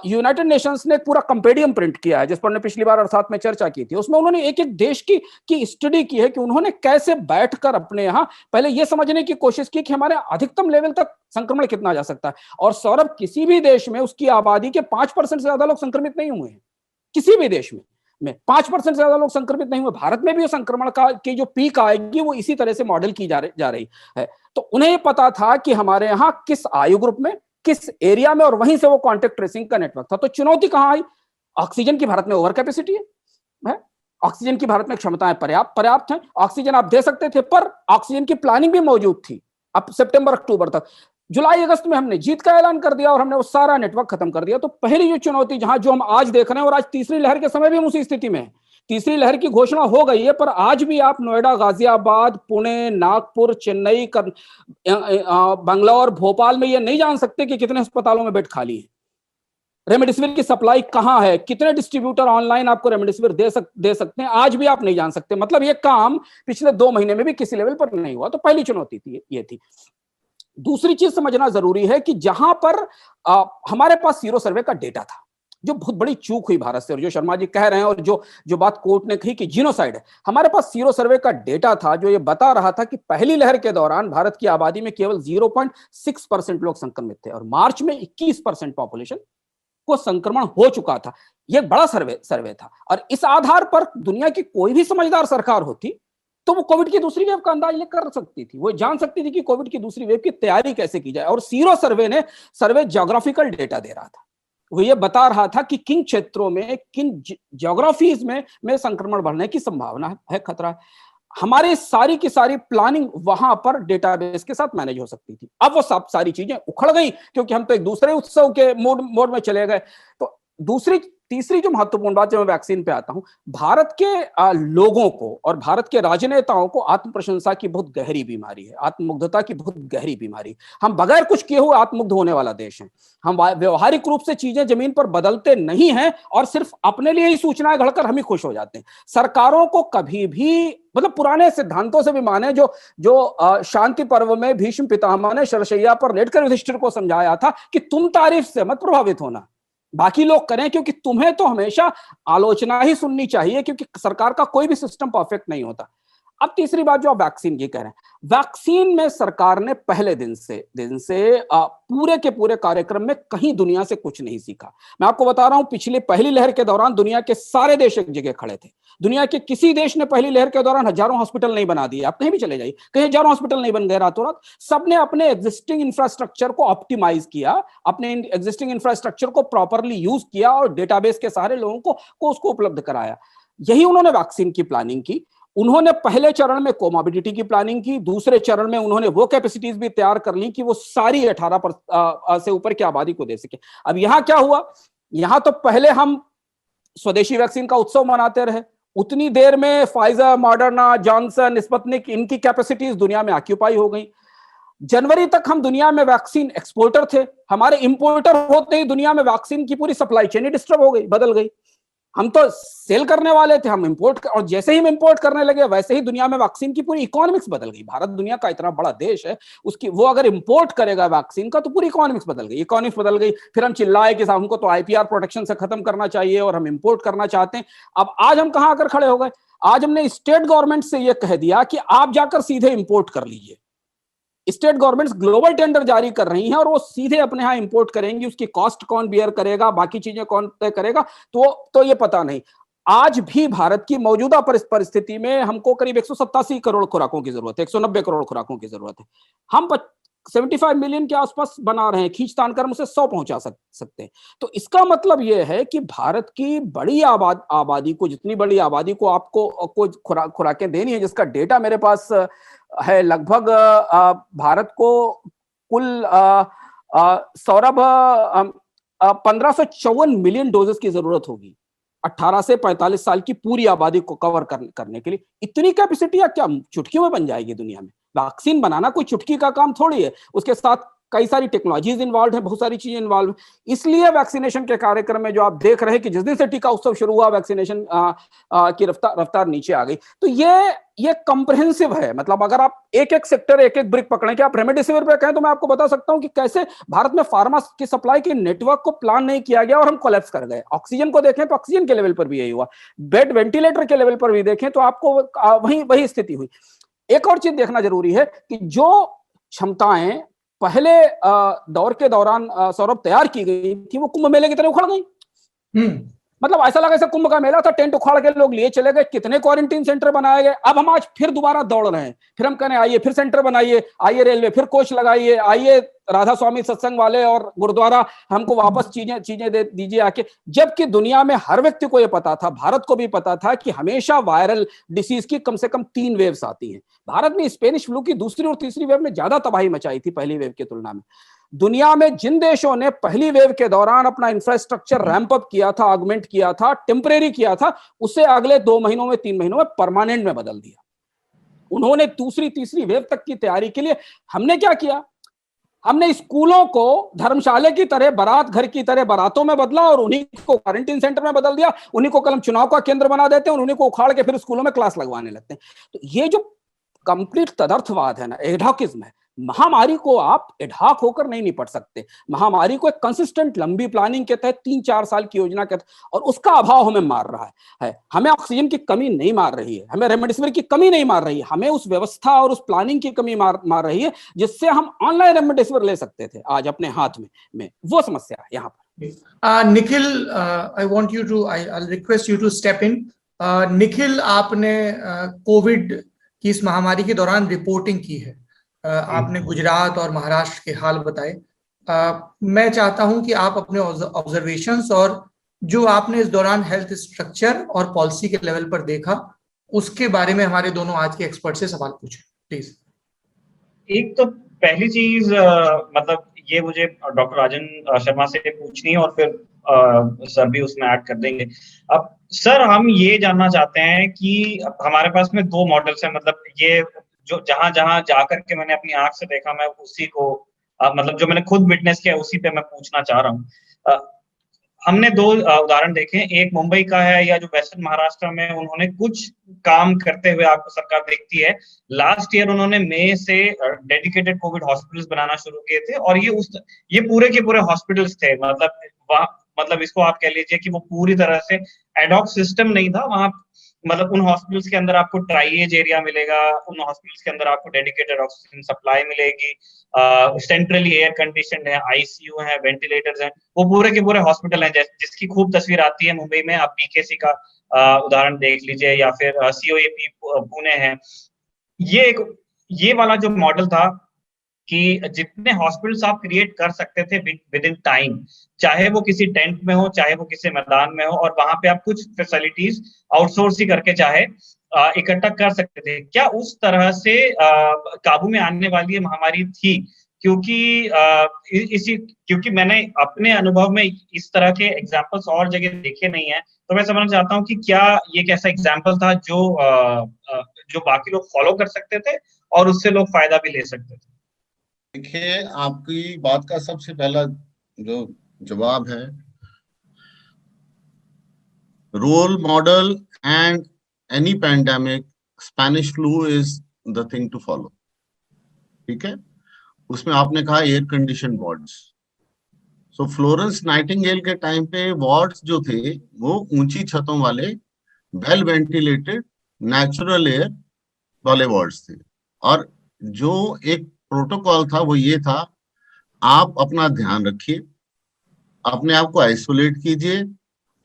यूनाइटेड नेशंस ने एक पूरा कंपेडियम प्रिंट किया है जिस पर हमने पिछली बार अर्थात में चर्चा की थी। उसमें उन्होंने एक एक देश की स्टडी की है कि उन्होंने कैसे बैठकर अपने यहां पहले यह समझने की कोशिश की कि हमारे अधिकतम लेवल तक संक्रमण कितना जा सकता है। और सौरभ, किसी भी देश में उसकी आबादी के 5% से ज्यादा लोग संक्रमित नहीं हुए हैं। किसी भी देश में 5% से ज्यादा लोग संक्रमित नहीं हुए। भारत में भी संक्रमण की जो पीक आएगी वो इसी तरह से मॉडल की जा रही है। तो उन्हें पता था कि हमारे यहाँ किस आयु ग्रुप में, किस एरिया में, और वहीं से वो कॉन्टेक्ट ट्रेसिंग का नेटवर्क था। तो चुनौती कहां आई? ऑक्सीजन की भारत में ओवर कैपेसिटी है। ऑक्सीजन की भारत में क्षमताएं पर्याप्त हैं, ऑक्सीजन आप दे सकते थे, पर ऑक्सीजन की प्लानिंग भी मौजूद थी। अब सितंबर अक्टूबर तक, जुलाई अगस्त में हमने जीत का ऐलान कर दिया और हमने वो सारा नेटवर्क खत्म कर दिया। तो पहली जो चुनौती जो हम आज देख रहे हैं, और आज तीसरी लहर के समय भी हम उसी स्थिति में हैं। तीसरी लहर की घोषणा हो गई है, पर आज भी आप नोएडा, गाजियाबाद, पुणे, नागपुर, चेन्नई, बंगलौर, भोपाल में ये नहीं जान सकते कि कितने अस्पतालों में बेड खाली है। रेमडेसिविर की सप्लाई कहां है, कितने डिस्ट्रीब्यूटर ऑनलाइन आपको रेमडेसिविर दे सकते हैं, आज भी आप नहीं जान सकते। मतलब ये काम पिछले 2 महीने में भी किसी लेवल पर नहीं हुआ। तो पहली चुनौती थी ये थी। दूसरी चीज समझना जरूरी है कि जहां पर हमारे पास सीरो सर्वे का डेटा था, जो बहुत बड़ी चूक हुई भारत से, और जो शर्मा जी कह रहे हैं और जो बात कोर्ट ने कही कि जीनोसाइड है, हमारे पास सीरो सर्वे का डेटा था जो ये बता रहा था कि पहली लहर के दौरान भारत की आबादी में केवल 0.6% लोग संक्रमित थे और मार्च में 21% पॉपुलेशन को संक्रमण हो चुका था। यह बड़ा सर्वे था और इस आधार पर दुनिया की कोई भी समझदार सरकार होती तो वो कोविड की दूसरी वेव का अंदाज कर सकती थी, वो जान सकती थी कि कोविड की दूसरी वेव की तैयारी कैसे की जाए। और सीरो सर्वे ज्योग्राफिकल डेटा दे रहा था, वो ये बता रहा था कि किन क्षेत्रों में, किन ज्योग्राफीज में संक्रमण बढ़ने की संभावना है, खतरा है। हमारी सारी की सारी प्लानिंग वहां पर डेटाबेस के साथ मैनेज हो सकती थी। अब वो सब सारी चीजें उखड़ गई क्योंकि हम तो एक दूसरे उत्सव के मोड में चले गए। तो तीसरी जो महत्वपूर्ण बात, जब मैं वैक्सीन पे आता हूं, भारत के लोगों को और भारत के राजनेताओं को आत्म प्रशंसा की बहुत गहरी बीमारी है, आत्ममुग्धता की बहुत गहरी बीमारी। हम बगैर कुछ किए हुए आत्ममुग्ध होने वाला देश है। हम व्यवहारिक रूप से चीजें जमीन पर बदलते नहीं हैं और सिर्फ अपने लिए ही सूचनाएं घड़कर हम ही खुश हो जाते हैं। सरकारों को कभी भी, मतलब पुराने सिद्धांतों से भी माने, जो शांति पर्व में भीष्म पितामह ने शरशैया पर लेटकर युधिष्ठिर को समझाया था कि तुम तारीफ से मत प्रभावित होना, बाकी लोग करें, क्योंकि तुम्हें तो हमेशा आलोचना ही सुननी चाहिए, क्योंकि सरकार का कोई भी सिस्टम परफेक्ट नहीं होता। अब तीसरी बात जो आप वैक्सीन की कह रहे हैं, वैक्सीन में सरकार ने पहले दिन से पूरे के पूरे कार्यक्रम में कहीं दुनिया से कुछ नहीं सीखा। मैं आपको बता रहा हूं, पिछले पहली लहर के दौरान दुनिया के सारे देश एक जगह खड़े थे। दुनिया के किसी देश ने पहली लहर के दौरान हजारों हॉस्पिटल नहीं बना दिए। आप कहीं भी चले जाइए, कहीं हजारों हॉस्पिटल नहीं बन गए रातों रात। सबने अपने एग्जिस्टिंग इंफ्रास्ट्रक्चर को ऑप्टिमाइज किया, अपने एग्जिस्टिंग इंफ्रास्ट्रक्चर को प्रॉपरली यूज किया और डेटाबेस के सारे लोगों को उसको उपलब्ध कराया। यही उन्होंने वैक्सीन की प्लानिंग की। उन्होंने पहले चरण में कोमॉर्बिडिटी की प्लानिंग की, दूसरे चरण में उन्होंने वो कैपेसिटीज भी तैयार कर ली कि वो सारी 18 से ऊपर की आबादी को दे सके। अब यहां क्या हुआ, यहां तो पहले हम स्वदेशी वैक्सीन का उत्सव मनाते रहे, उतनी देर में फाइजर, मॉडर्ना, जॉनसन, स्पुतनिक, इनकी कैपेसिटीज दुनिया में ऑक्यूपाई हो गई। जनवरी तक हम दुनिया में वैक्सीन एक्सपोर्टर थे, हमारे इंपोर्टर होते ही दुनिया में वैक्सीन की पूरी सप्लाई चेन ही डिस्टर्ब हो गई, बदल गई। हम तो सेल करने वाले थे, हम इंपोर्ट, और जैसे ही हम इंपोर्ट करने लगे वैसे ही दुनिया में वैक्सीन की पूरी इकोनॉमिक्स बदल गई। भारत दुनिया का इतना बड़ा देश है, उसकी वो अगर इंपोर्ट करेगा वैक्सीन का तो पूरी इकोनॉमिक्स बदल गई, इकोनॉमिक्स बदल गई। फिर हम चिल्लाए कि हमको तो आईपीआर प्रोटेक्शन से खत्म करना चाहिए और हम इंपोर्ट करना चाहते हैं। अब आज हम कहां आकर खड़े हो गए, आज हमने स्टेट गवर्नमेंट से यह कह दिया कि आप जाकर सीधे इंपोर्ट कर लीजिए। स्टेट गवर्नमेंट्स ग्लोबल टेंडर जारी कर रही हैं और वो सीधे अपने यहां इंपोर्ट करेंगी। उसकी कॉस्ट कौन बियर करेगा, बाकी चीजें कौन तय करेगा, तो ये पता नहीं। आज भी भारत की मौजूदा परिस्थिति में हमको करीब 187 करोड़ खुराकों की जरूरत है, 190 करोड़ खुराकों की जरूरत है। हम 75 मिलियन के आसपास बना रहे हैं, खींच तान कर हम उसे 100 पहुंचा सकते हैं। तो इसका मतलब यह है कि भारत की बड़ी आबादी को, जितनी बड़ी आबादी को आपको खुराकें देनी है, जिसका डेटा मेरे पास है, लगभग भारत को कुल सौरभ 1554 मिलियन डोजेस की जरूरत होगी 18 से 45 साल की पूरी आबादी को कवर करने के लिए। इतनी कैपेसिटी क्या चुटकियों में बन जाएगी दुनिया में? वैक्सीन बनाना कोई चुटकी का काम थोड़ी है, उसके साथ कई सारी टेक्नोलॉजीज इन्वॉल्व है, बहुत सारी चीजें इन्वॉल्व है। इसलिए वैक्सीनेशन के कार्यक्रम में जो आप देख रहे हैं कि जिस दिन से टीका उत्सव शुरू हुआ, वैक्सीनेशन की रफ्तार नीचे आ गई। तो ये कॉम्प्रिहेंसिव है, मतलब अगर आप एक एक सेक्टर, एक एक ब्रिक पकड़ें, कि आप रेमडेसिविर पे कहें तो मैं आपको बता सकता हूं कि कैसे भारत में फार्मा की सप्लाई के नेटवर्क को प्लान नहीं किया गया और हम कोलैप्स कर गए। ऑक्सीजन को देखें तो ऑक्सीजन के लेवल पर भी यही हुआ, बेड वेंटिलेटर के लेवल पर भी देखें तो आपको वही स्थिति हुई। एक और चीज देखना जरूरी है कि जो क्षमताएं पहले दौर के दौरान सौरभ तैयार की गई थी, वो कुंभ मेले की तरह उखड़ गई। मतलब ऐसा लगा जैसे कुंभ का मेला था, टेंट उखाड़ के लोग लिए चले गए, कितने क्वारंटीन सेंटर बनाए गए। अब हम आज फिर दोबारा दौड़ रहे हैं, फिर हम कहने आइए फिर सेंटर बनाइए, आइए रेलवे फिर कोच लगाइए, आइए राधा स्वामी सत्संग वाले और गुरुद्वारा हमको वापस चीजें दे दीजिए आके। जबकि दुनिया में हर व्यक्ति को यह पता था, भारत को भी पता था कि हमेशा वायरल डिसीज की कम से कम 3 वेव्स आती हैं। भारत में स्पेनिश फ्लू की दूसरी और तीसरी वेव में ज्यादा तबाही मचाई थी पहली वेव की तुलना में। दुनिया में जिन देशों ने पहली वेव के दौरान अपना इंफ्रास्ट्रक्चर रैंप अप किया था, ऑगमेंट किया था, टेम्परेरी किया था, उसे अगले 2 महीनों में 3 महीनों में परमानेंट में बदल दिया। उन्होंने दूसरी तीसरी वेव तक की तैयारी के लिए हमने क्या किया, हमने स्कूलों को धर्मशाला की तरह, बारात घर की तरह बारातों में बदला और उन्हीं को क्वारंटीन सेंटर में बदल दिया, उन्हीं को कल हम चुनाव का केंद्र बना देते हैं और उन्हीं को उखाड़ के फिर स्कूलों में क्लास लगवाने लगते हैं। तो ये जो कंप्लीट तदर्थवाद है ना, एडहॉकिज्म है, महामारी को आप एडहॉक होकर नहीं निपट सकते। महामारी को एक कंसिस्टेंट लंबी प्लानिंग के तहत 3-4 साल की योजना के तहत, और उसका अभाव हमें मार रहा है। हमें ऑक्सीजन की कमी नहीं मार रही है, हमें रेमडेसिविर की कमी नहीं मार रही है, हमें उस व्यवस्था और उस प्लानिंग की कमी मार रही है जिससे हम ऑनलाइन रेमडेसिविर ले सकते थे आज अपने हाथ में वो समस्या है यहाँ पर। Nikhil, I want you to, I request you to step in. Nikhil, आपने कोविड की इस महामारी के दौरान रिपोर्टिंग की है, आपने गुजरात और महाराष्ट्र के हाल बताए। मैं चाहता हूं कि आप अपने ऑब्जर्वेशंस और जो आपने इस दौरान हेल्थ स्ट्रक्चर और पॉलिसी के लेवल पर देखा, उसके बारे में हमारे दोनों आज के एक्सपर्ट से सवाल पूछें प्लीज। एक तो पहली चीज मतलब ये मुझे डॉक्टर राजन शर्मा से पूछनी है और फिर सर भी उसमें ऐड कर देंगे। अब सर, हम ये जानना चाहते हैं कि हमारे पास में 2 मॉडल्स हैं, मतलब ये जो जहां जहां जाकर के मैंने अपनी आंख से देखा, मैं उसी को मतलब जो मैंने खुद विटनेस किया उसी पे मैं पूछना चाह रहा हूँ। हमने 2 उदाहरण देखे, एक मुंबई का है या जो वेस्टर्न महाराष्ट्र में उन्होंने कुछ काम करते हुए आपको सरकार देखती है। लास्ट ईयर उन्होंने मई से डेडिकेटेड कोविड हॉस्पिटल्स बनाना शुरू किए थे और ये पूरे के पूरे हॉस्पिटल्स थे, मतलब इसको आप कह लीजिए कि वो पूरी तरह से एडॉक सिस्टम नहीं था वहां। मतलब उन हॉस्पिटल्स के अंदर आपको ट्राइएज एरिया मिलेगा, उन हॉस्पिटल्स के अंदर आपको डेडिकेटेड ऑक्सीजन सप्लाई मिलेगी, सेंट्रली एयर कंडीशनड है, आईसीयू है, वेंटिलेटर्स हैं, वो पूरे के पूरे हॉस्पिटल हैं जिसकी खूब तस्वीर आती है मुंबई में। आप बीकेसी का उदाहरण देख लीजिए या फिर सीओएपी पुणे है। ये वाला जो मॉडल था कि जितने हॉस्पिटल्स आप क्रिएट कर सकते थे विद इन टाइम, चाहे वो किसी टेंट में हो, चाहे वो किसी मैदान में हो, और वहां पे आप कुछ फैसिलिटीज आउटसोर्स ही करके चाहे इकट्ठा कर सकते थे। क्या उस तरह से काबू में आने वाली ये महामारी थी? क्योंकि मैंने अपने अनुभव में इस तरह के एग्जांपल्स और जगह देखे नहीं है, तो मैं समझना चाहता हूँ कि क्या ये कैसा एग्जांपल था जो बाकी लोग फॉलो कर सकते थे और उससे लोग फायदा भी ले सकते थे। देखिए, आपकी बात का सबसे पहला जो जवाब है, role model and any pandemic, Spanish flu is the thing to follow. ठीक है, उसमें आपने कहा air condition wards. So Florence Nightingale के टाइम पे वार्ड्स जो थे वो ऊंची छतों वाले वेल वेंटिलेटेड नेचुरल एयर वाले वार्ड्स थे, और जो एक प्रोटोकॉल था वो ये था, आप अपना ध्यान रखिए, अपने आप को आइसोलेट कीजिए,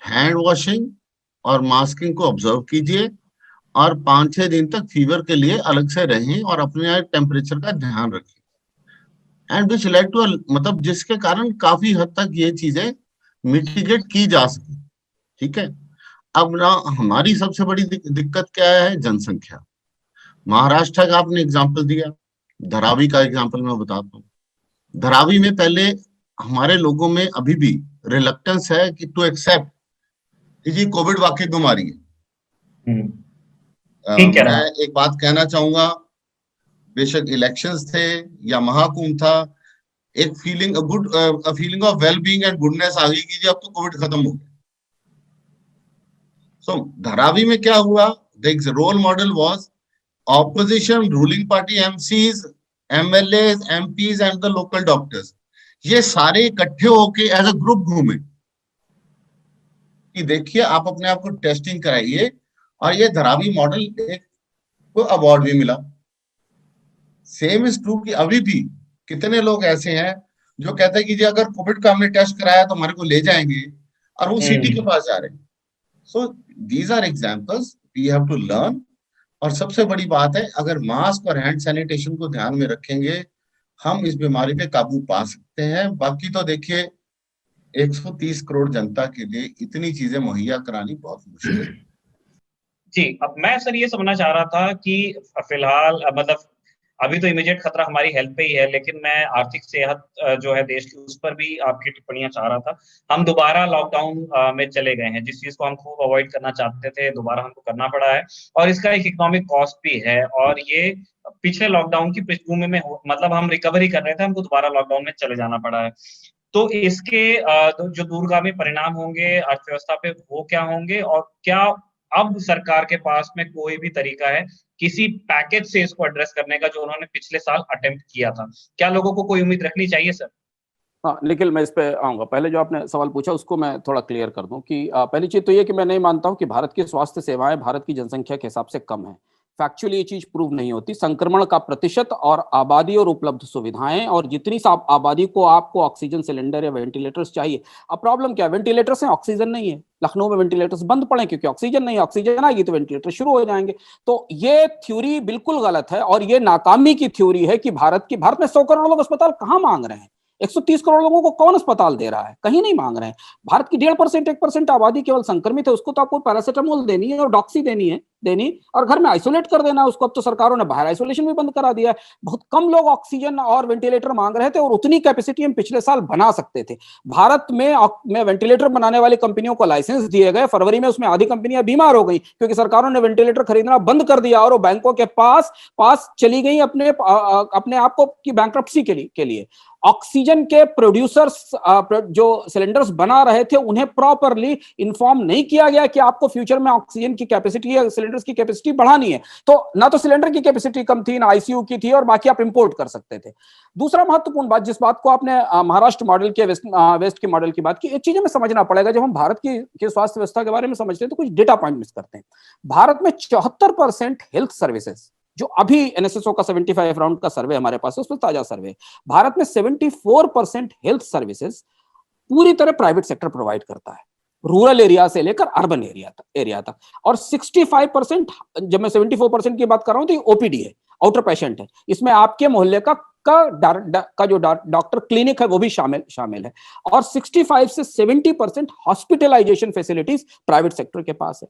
हैंड वॉशिंग और मास्किंग को ऑब्जर्व कीजिए, और 5-6 दिन तक फीवर के लिए अलग से रहें और अपने टेम्परेचर का ध्यान रखें। एंड विच लेड टू, मतलब जिसके कारण काफी हद तक ये चीजें मिटिगेट की जा सकी। ठीक है, अब ना हमारी सबसे बड़ी दिक्कत क्या है? जनसंख्या। महाराष्ट्र का आपने एग्जाम्पल दिया, धारावी का एग्जाम्पल मैं बताता हूँ। धारावी में पहले हमारे लोगों में अभी भी रिलक्टेंस है कि टू एक्सेप्ट कि जी कोविड वाकई बीमारी है। मैं एक बात कहना चाहूंगा, बेशक इलेक्शंस थे या महाकुंभ था, एक feeling of wellbeing and goodness आ गई कि जी अब तो कोविड खत्म हो गया। सो धारावी में क्या हुआ? The role model was opposition, ruling party MCs, MLAs, MPs and the local doctors. ये सारे इकट्ठे होके एज अ ग्रुप घूमे कि देखिए आप अपने आप को टेस्टिंग कराइए, और ये धारावी मॉडल एक को अवार्ड भी मिला। सेम इज ट्रू कि अभी भी कितने लोग ऐसे हैं जो कहते हैं कि जी अगर कोविड का हमने टेस्ट कराया तो हमारे को ले जाएंगे, और वो सिटी के पास जा रहे हैं। So these are examples we have to learn. और सबसे बड़ी बात है, अगर मास्क और हैंड सैनिटेशन को ध्यान में रखेंगे, हम इस बीमारी पे काबू पा सकते हैं। बाकी तो देखिए, 130 करोड़ जनता के लिए इतनी चीजें मुहैया करानी बहुत मुश्किल है। जी, अब मैं सर ये समझना चाह रहा था कि फिलहाल मतलब अभी तो इमीडिएट खतरा हमारी हेल्थ पे ही है, लेकिन मैं आर्थिक सेहत जो है देश की, उस पर भी आपकी टिप्पणियां चाह रहा था। हम दोबारा लॉकडाउन में चले गए हैं, जिस चीज को हम खूब अवॉइड करना चाहते थे दोबारा हमको करना पड़ा है, और इसका एक इकोनॉमिक कॉस्ट भी है। और ये पिछले लॉकडाउन की पृष्ठभूमि में मतलब हम रिकवरी कर रहे थे, हमको दोबारा लॉकडाउन में चले जाना पड़ा है। तो इसके जो दूरगामी परिणाम होंगे अर्थव्यवस्था पे वो क्या होंगे, और क्या अब सरकार के पास में कोई भी तरीका है किसी पैकेज से इसको एड्रेस करने का जो उन्होंने पिछले साल अटेम्प्ट किया था? क्या लोगों को कोई उम्मीद रखनी चाहिए सर? हाँ निखिल, मैं इस पे आऊंगा। पहले जो आपने सवाल पूछा उसको मैं थोड़ा क्लियर कर दूं कि पहली चीज तो ये कि मैं नहीं मानता हूं कि भारत की स्वास्थ्य सेवाएं भारत की जनसंख्या के हिसाब से कम है। फैक्चुअली ये चीज प्रूव नहीं होती। संक्रमण का प्रतिशत और आबादी और उपलब्ध सुविधाएं और जितनी सा आबादी को आपको ऑक्सीजन सिलेंडर या वेंटिलेटर्स चाहिए। अब प्रॉब्लम क्या है? वेंटिलेटर्स हैं, ऑक्सीजन नहीं है। लखनऊ में वेंटिलेटर्स बंद पड़े क्योंकि ऑक्सीजन नहीं है। ऑक्सीजन आएगी तो वेंटिलेटर शुरू हो जाएंगे। तो ये थ्योरी बिल्कुल गलत है और ये नाकामी की थ्योरी है कि भारत में 100 करोड़ लोग अस्पताल कहाँ मांग रहे हैं? 130 करोड़ लोगों को कौन अस्पताल दे रहा है? कहीं नहीं मांग रहे हैं। भारत की 1.5% 1% आबादी केवल संक्रमित है, उसको तो आपको पैरासिटामोल देनी है और डॉक्सी देनी और घर में आइसोलेट कर देना है उसको। अब तो सरकारों ने बाहर आइसोलेशन भी बंद करा दिया है। बहुत कम लोग ऑक्सीजन और वेंटिलेटर मांग रहे थे और उतनी कैपेसिटी हम पिछले साल बना सकते थे। भारत में वेंटिलेटर बनाने वाली कंपनियों को लाइसेंस दिए गए। फरवरी में उसमें आधी कंपनियां बीमार हो गई क्योंकि सरकारों ने वेंटिलेटर खरीदना बंद कर दिया और वो बैंकों के पास चली गई अपने आप को की बैंक्रप्सी के लिए। ऑक्सीजन के प्रोड्यूसर्स जो सिलेंडर्स बना रहे थे उन्हें प्रॉपरली इन्फॉर्म नहीं किया गया कि आपको फ्यूचर में ऑक्सीजन की कैपेसिटी या सिलेंडर्स की कैपेसिटी बढ़ानी है। तो ना तो सिलेंडर की कैपेसिटी कम थी, ना आईसीयू की थी और बाकी आप इंपोर्ट कर सकते थे। दूसरा महत्वपूर्ण बात, जिस बात को आपने महाराष्ट्र मॉडल के वेस्ट के मॉडल की बात की, एक चीज हमें समझना पड़ेगा। जब हम भारत की स्वास्थ्य व्यवस्था के बारे में समझते हैं तो कुछ डेटा पॉइंट मिस करते हैं। भारत में 74% हेल्थ सर्विसेज, जो अभी एनएसएसओ का 75 राउंड का सर्वे हमारे पास है, उसमें ताजा सर्वे, भारत में 74% हेल्थ सर्विसेज पूरी तरह प्राइवेट सेक्टर प्रोवाइड करता है, रूरल एरिया से लेकर अर्बन एरिया तक। और 65%, जब मैं 74% की बात कर रहा हूं तो ये ओपीडी है, आउटर पेशेंट है। इसमें आपके मोहल्ले का जो डॉक्टर क्लिनिक है वो भी शामिल है। और 65 से 70% हॉस्पिटलाइजेशन फैसिलिटीज प्राइवेट सेक्टर के पास है।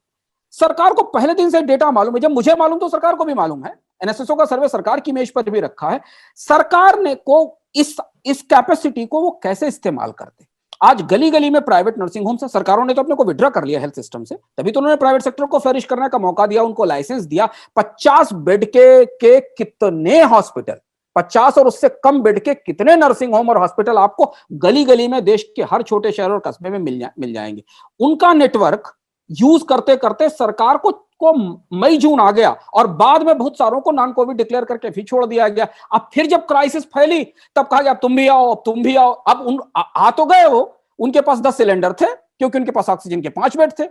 सरकार को पहले दिन से डेटा मालूम है। जब मुझे मालूम तो सरकार को भी मालूम है। एनएसएसओ का सर्वे सरकार की मेज पर भी रखा है। सरकार ने को इस कैपेसिटी को वो कैसे इस्तेमाल करते? आज गली गली में प्राइवेट नर्सिंग होम्स है। सरकारों ने तो अपने को विड्रॉ कर लिया हेल्थ सिस्टम से, तभी तो उन्होंने प्राइवेट सेक्टर को फ्लरिश करने का मौका दिया, उनको लाइसेंस दिया। 50 बेड के कितने हॉस्पिटल, 50 और उससे कम बेड के कितने नर्सिंग होम और हॉस्पिटल आपको गली गली में देश के हर छोटे शहर और कस्बे में मिल जाएंगे। उनका नेटवर्क यूज करते करते सरकार को मई जून आ गया और बाद में बहुत सारों को नॉन कोविड डिक्लेयर करके फिर छोड़ दिया गया। अब फिर जब क्राइसिस फैली तब कहा गया तुम भी आओ, अब तुम भी आओ। अब आ तो गए वो, उनके पास 10 सिलेंडर थे क्योंकि उनके पास ऑक्सीजन के 5 बेड थे।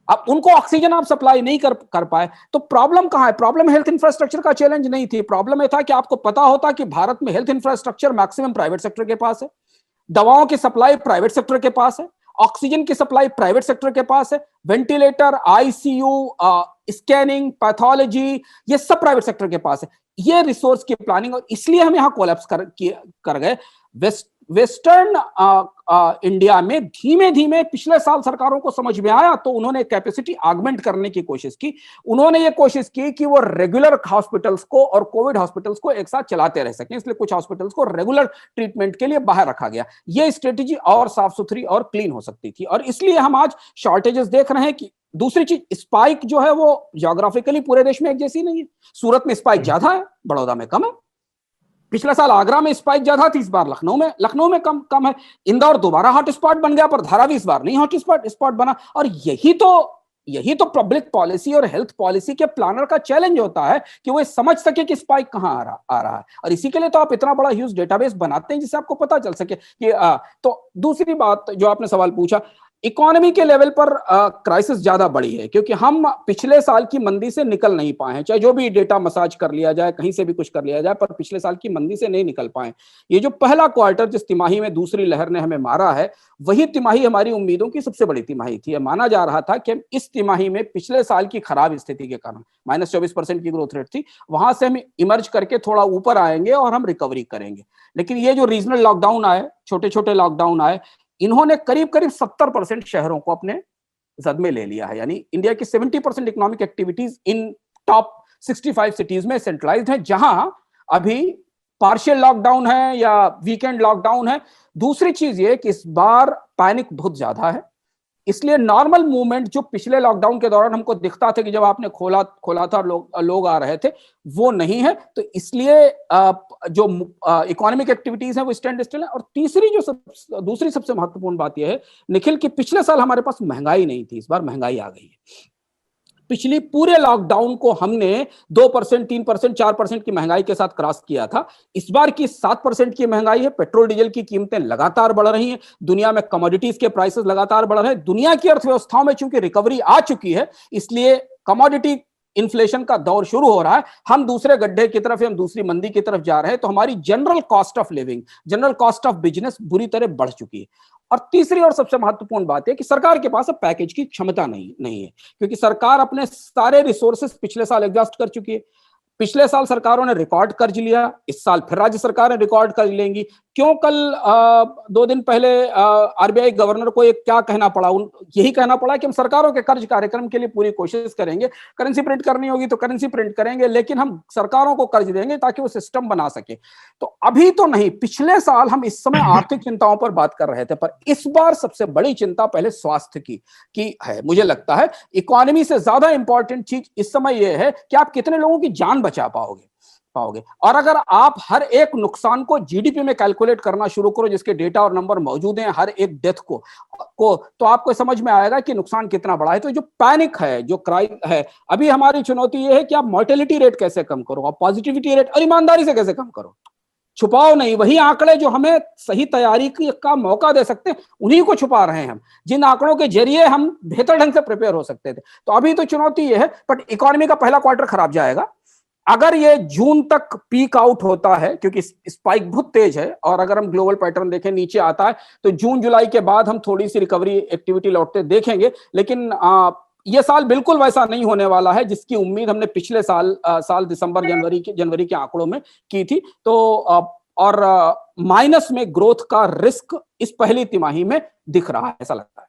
अब उनको ऑक्सीजन आप सप्लाई नहीं कर पाए तो प्रॉब्लम कहां है? प्रॉब्लम हेल्थ इंफ्रास्ट्रक्चर का चैलेंज नहीं थी। प्रॉब्लम यह था कि आपको पता होता कि भारत में health infrastructure maximum private sector के पास है, दवाओं की सप्लाई प्राइवेट सेक्टर के पास है, ऑक्सीजन की सप्लाई प्राइवेट सेक्टर के पास है, वेंटिलेटर, आईसीयू, स्कैनिंग, पैथोलॉजी, ये सब प्राइवेट सेक्टर के पास है। ये रिसोर्स की प्लानिंग, और इसलिए हम यहां कोलैप्स कर गए। वेस्टर्न इंडिया में धीमे धीमे पिछले साल सरकारों को समझ में आया तो उन्होंने कैपेसिटी ऑगमेंट करने की कोशिश की। उन्होंने ये कोशिश की कि वो रेगुलर हॉस्पिटल्स को और कोविड हॉस्पिटल्स को एक साथ चलाते रह सकें, इसलिए कुछ हॉस्पिटल्स को रेगुलर ट्रीटमेंट के लिए बाहर रखा गया। ये स्ट्रेटेजी और साफ सुथरी और क्लीन हो सकती थी और इसलिए हम आज शॉर्टेजेस देख रहे हैं। कि दूसरी चीज, स्पाइक जो है वो ज्योग्राफिकली पूरे देश में एक जैसी नहीं है। सूरत में स्पाइक ज्यादा है, बड़ौदा में कम है। पिछले साल आगरा में स्पाइक ज्यादा थी, इस बार लखनऊ में कम है। इंदौर दोबारा हॉटस्पॉट बन गया पर धारावी इस बार नहीं हॉटस्पॉट बना। और यही तो पब्लिक पॉलिसी और हेल्थ पॉलिसी के प्लानर का चैलेंज होता है कि वो समझ सके कि स्पाइक कहां आ रहा है। और इसी के लिए तो आप इतना बड़ा ह्यूज डेटाबेस बनाते हैं जिससे आपको पता चल सके कि तो दूसरी बात जो आपने सवाल पूछा, इकोनॉमी के लेवल पर क्राइसिस ज्यादा बड़ी है क्योंकि हम पिछले साल की मंदी से निकल नहीं पाए हैं। चाहे जो भी डेटा मसाज कर लिया जाए, कहीं से भी कुछ कर लिया जाए, पर पिछले साल की मंदी से नहीं निकल पाए। ये जो पहला क्वार्टर जिस तिमाही में दूसरी लहर ने हमें मारा है, वही तिमाही हमारी उम्मीदों की सबसे बड़ी तिमाही थी। माना जा रहा था कि इस तिमाही में पिछले साल की खराब स्थिति के कारण -24% की ग्रोथ रेट थी, वहां से हम इमर्ज करके थोड़ा ऊपर आएंगे और हम रिकवरी करेंगे। लेकिन ये जो रीजनल लॉकडाउन आए, छोटे छोटे लॉकडाउन आए, इन्होंने करीब 70% शहरों को अपने जद में ले लिया है। यानी इंडिया की 70% economic activities in top 65 cities में सेंट्रलाइज्ड है, जहां अभी पार्शियल लॉकडाउन है या वीकेंड लॉकडाउन है। दूसरी चीज ये कि इस बार पैनिक बहुत ज्यादा है, इसलिए नॉर्मल मूवमेंट जो पिछले लॉकडाउन के दौरान हमको दिखता था कि जब आपने खोला था लोग आ रहे थे, वो नहीं है। तो इसलिए जो इकोनॉमिक एक्टिविटीज है वो स्टैंड स्टिल है। और तीसरी दूसरी सबसे महत्वपूर्ण बात यह है निखिल कि पिछले साल हमारे पास महंगाई नहीं थी, इस बार महंगाई आ गई है। पिछली पूरे लॉकडाउन को हमने 2%, 3%, 4% की महंगाई के साथ क्रॉस किया था। इस बार की 7% की महंगाई है। पेट्रोल डीजल की कीमतें लगातार बढ़ रही हैं। दुनिया में कमोडिटीज के प्राइसेस लगातार बढ़ रहे हैं। दुनिया की अर्थव्यवस्थाओं में चूंकि रिकवरी आ चुकी है, इसलिए कमोडिटी इन्फ्लेशन का दौर शुरू हो रहा है। हम दूसरे गड्ढे की तरफ, हम दूसरी मंदी की तरफ जा रहे हैं। तो हमारी general cost of living, general cost of business बुरी तरह बढ़ चुकी है। और तीसरी और सबसे महत्वपूर्ण बात है कि सरकार के पास अब पैकेज की क्षमता नहीं है, क्योंकि सरकार अपने सारे रिसोर्सेस पिछले साल एग्जॉस्ट कर चुकी है। पिछले साल सरकारों ने रिकॉर्ड कर्ज लिया, इस साल फिर राज्य सरकारें रिकॉर्ड कर्ज लेंगी। क्यों? कल 2 दिन पहले आरबीआई गवर्नर को एक क्या कहना पड़ा, यही कहना पड़ा कि हम सरकारों के कर्ज कार्यक्रम के लिए पूरी कोशिश करेंगे, करेंसी प्रिंट करनी होगी तो करेंसी प्रिंट करेंगे, लेकिन हम सरकारों को कर्ज देंगे ताकि वो सिस्टम बना सके। तो अभी तो नहीं, पिछले साल हम इस समय आर्थिक चिंताओं पर बात कर रहे थे, पर इस बार सबसे बड़ी चिंता पहले स्वास्थ्य की है। मुझे लगता है इकोनॉमी से ज्यादा इंपॉर्टेंट चीज इस समय यह है कि आप कितने लोगों की जान बचा पाओगे। और अगर आप हर एक नुकसान को जीडीपी में कैलकुलेट करना शुरू करो, जिसके डेटा और नंबर मौजूद हैं, हर एक डेथ को तो आपको समझ में आएगा कि नुकसान कितना बड़ा है। तो जो पैनिक है, जो क्राइम है, अभी हमारी चुनौती यह है कि आप मोर्टेलिटी रेट कैसे कम करो, आप पॉजिटिविटी रेट और ईमानदारी से कैसे कम करो। छुपाओ नहीं, वही आंकड़े जो हमें सही तैयारी का मौका दे सकते हैं, उन्हीं को छुपा रहे हैं हम, जिन आंकड़ों के जरिए हम बेहतर ढंग से प्रिपेयर हो सकते थे। तो अभी तो चुनौती यह है, बट इकोनॉमी का पहला क्वार्टर खराब जाएगा। अगर ये जून तक पीक आउट होता है, क्योंकि स्पाइक बहुत तेज है, और अगर हम ग्लोबल पैटर्न देखें नीचे आता है, तो जून जुलाई के बाद हम थोड़ी सी रिकवरी एक्टिविटी लौटते देखेंगे। लेकिन ये साल बिल्कुल वैसा नहीं होने वाला है जिसकी उम्मीद हमने पिछले साल दिसंबर जनवरी के आंकड़ों में की थी। तो और माइनस में ग्रोथ का रिस्क इस पहली तिमाही में दिख रहा है, ऐसा लगता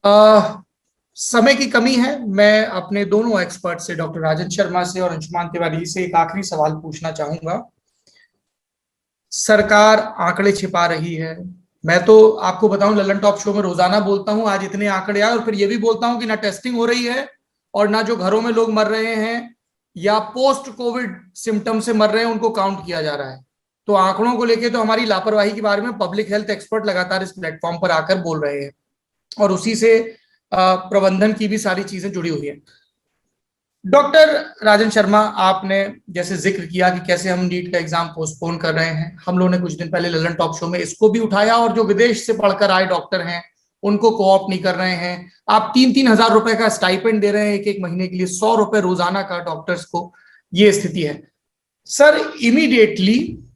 है। समय की कमी है। मैं अपने दोनों एक्सपर्ट से, डॉक्टर राजन शर्मा से और अंशुमान तिवारी से, एक आखिरी सवाल पूछना चाहूंगा। सरकार आंकड़े छिपा रही है। मैं तो आपको बताऊं, लल्लन टॉप शो में रोजाना बोलता हूं आज इतने आंकड़े आए, और फिर ये भी बोलता हूं कि ना टेस्टिंग हो रही है और ना जो घरों में लोग मर रहे हैं या पोस्ट कोविड सिम्टम से मर रहे हैं उनको काउंट किया जा रहा है। तो आंकड़ों को लेके तो हमारी लापरवाही के बारे में पब्लिक हेल्थ एक्सपर्ट लगातार इस प्लेटफॉर्म पर आकर बोल रहे हैं, और उसी से प्रबंधन की भी सारी चीजें जुड़ी हुई है। डॉक्टर राजन शर्मा, आपने जैसे जिक्र किया कि कैसे हम नीट का एग्जाम पोस्टपोन कर रहे हैं, हम लोगों ने कुछ दिन पहले लल्लन टॉप शो में इसको भी उठाया, और जो विदेश से पढ़कर आए डॉक्टर हैं उनको कोऑप्ट नहीं कर रहे हैं। आप 3-3 हजार रुपए का स्टाइपेंड दे रहे हैं एक महीने के लिए, 100 रुपए रोजाना का डॉक्टर्स को। ये स्थिति है। सर, इमीडिएटली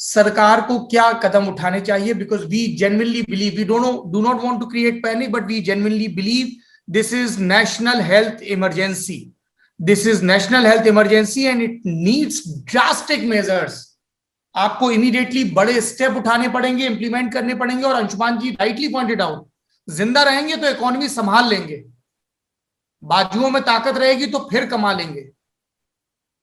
सरकार को क्या कदम उठाने चाहिए? Because we genuinely believe, we do not want to create panic, but we genuinely believe this is national health emergency. This is national health emergency and it needs drastic measures. आपको immediately बड़े step उठाने पड़ेंगे, implement करने पड़ेंगे, और Anshuman ji rightly pointed out, जिंदा रहेंगे तो इकोनॉमी संभाल लेंगे, बाजुओं में ताकत रहेगी तो फिर कमा लेंगे।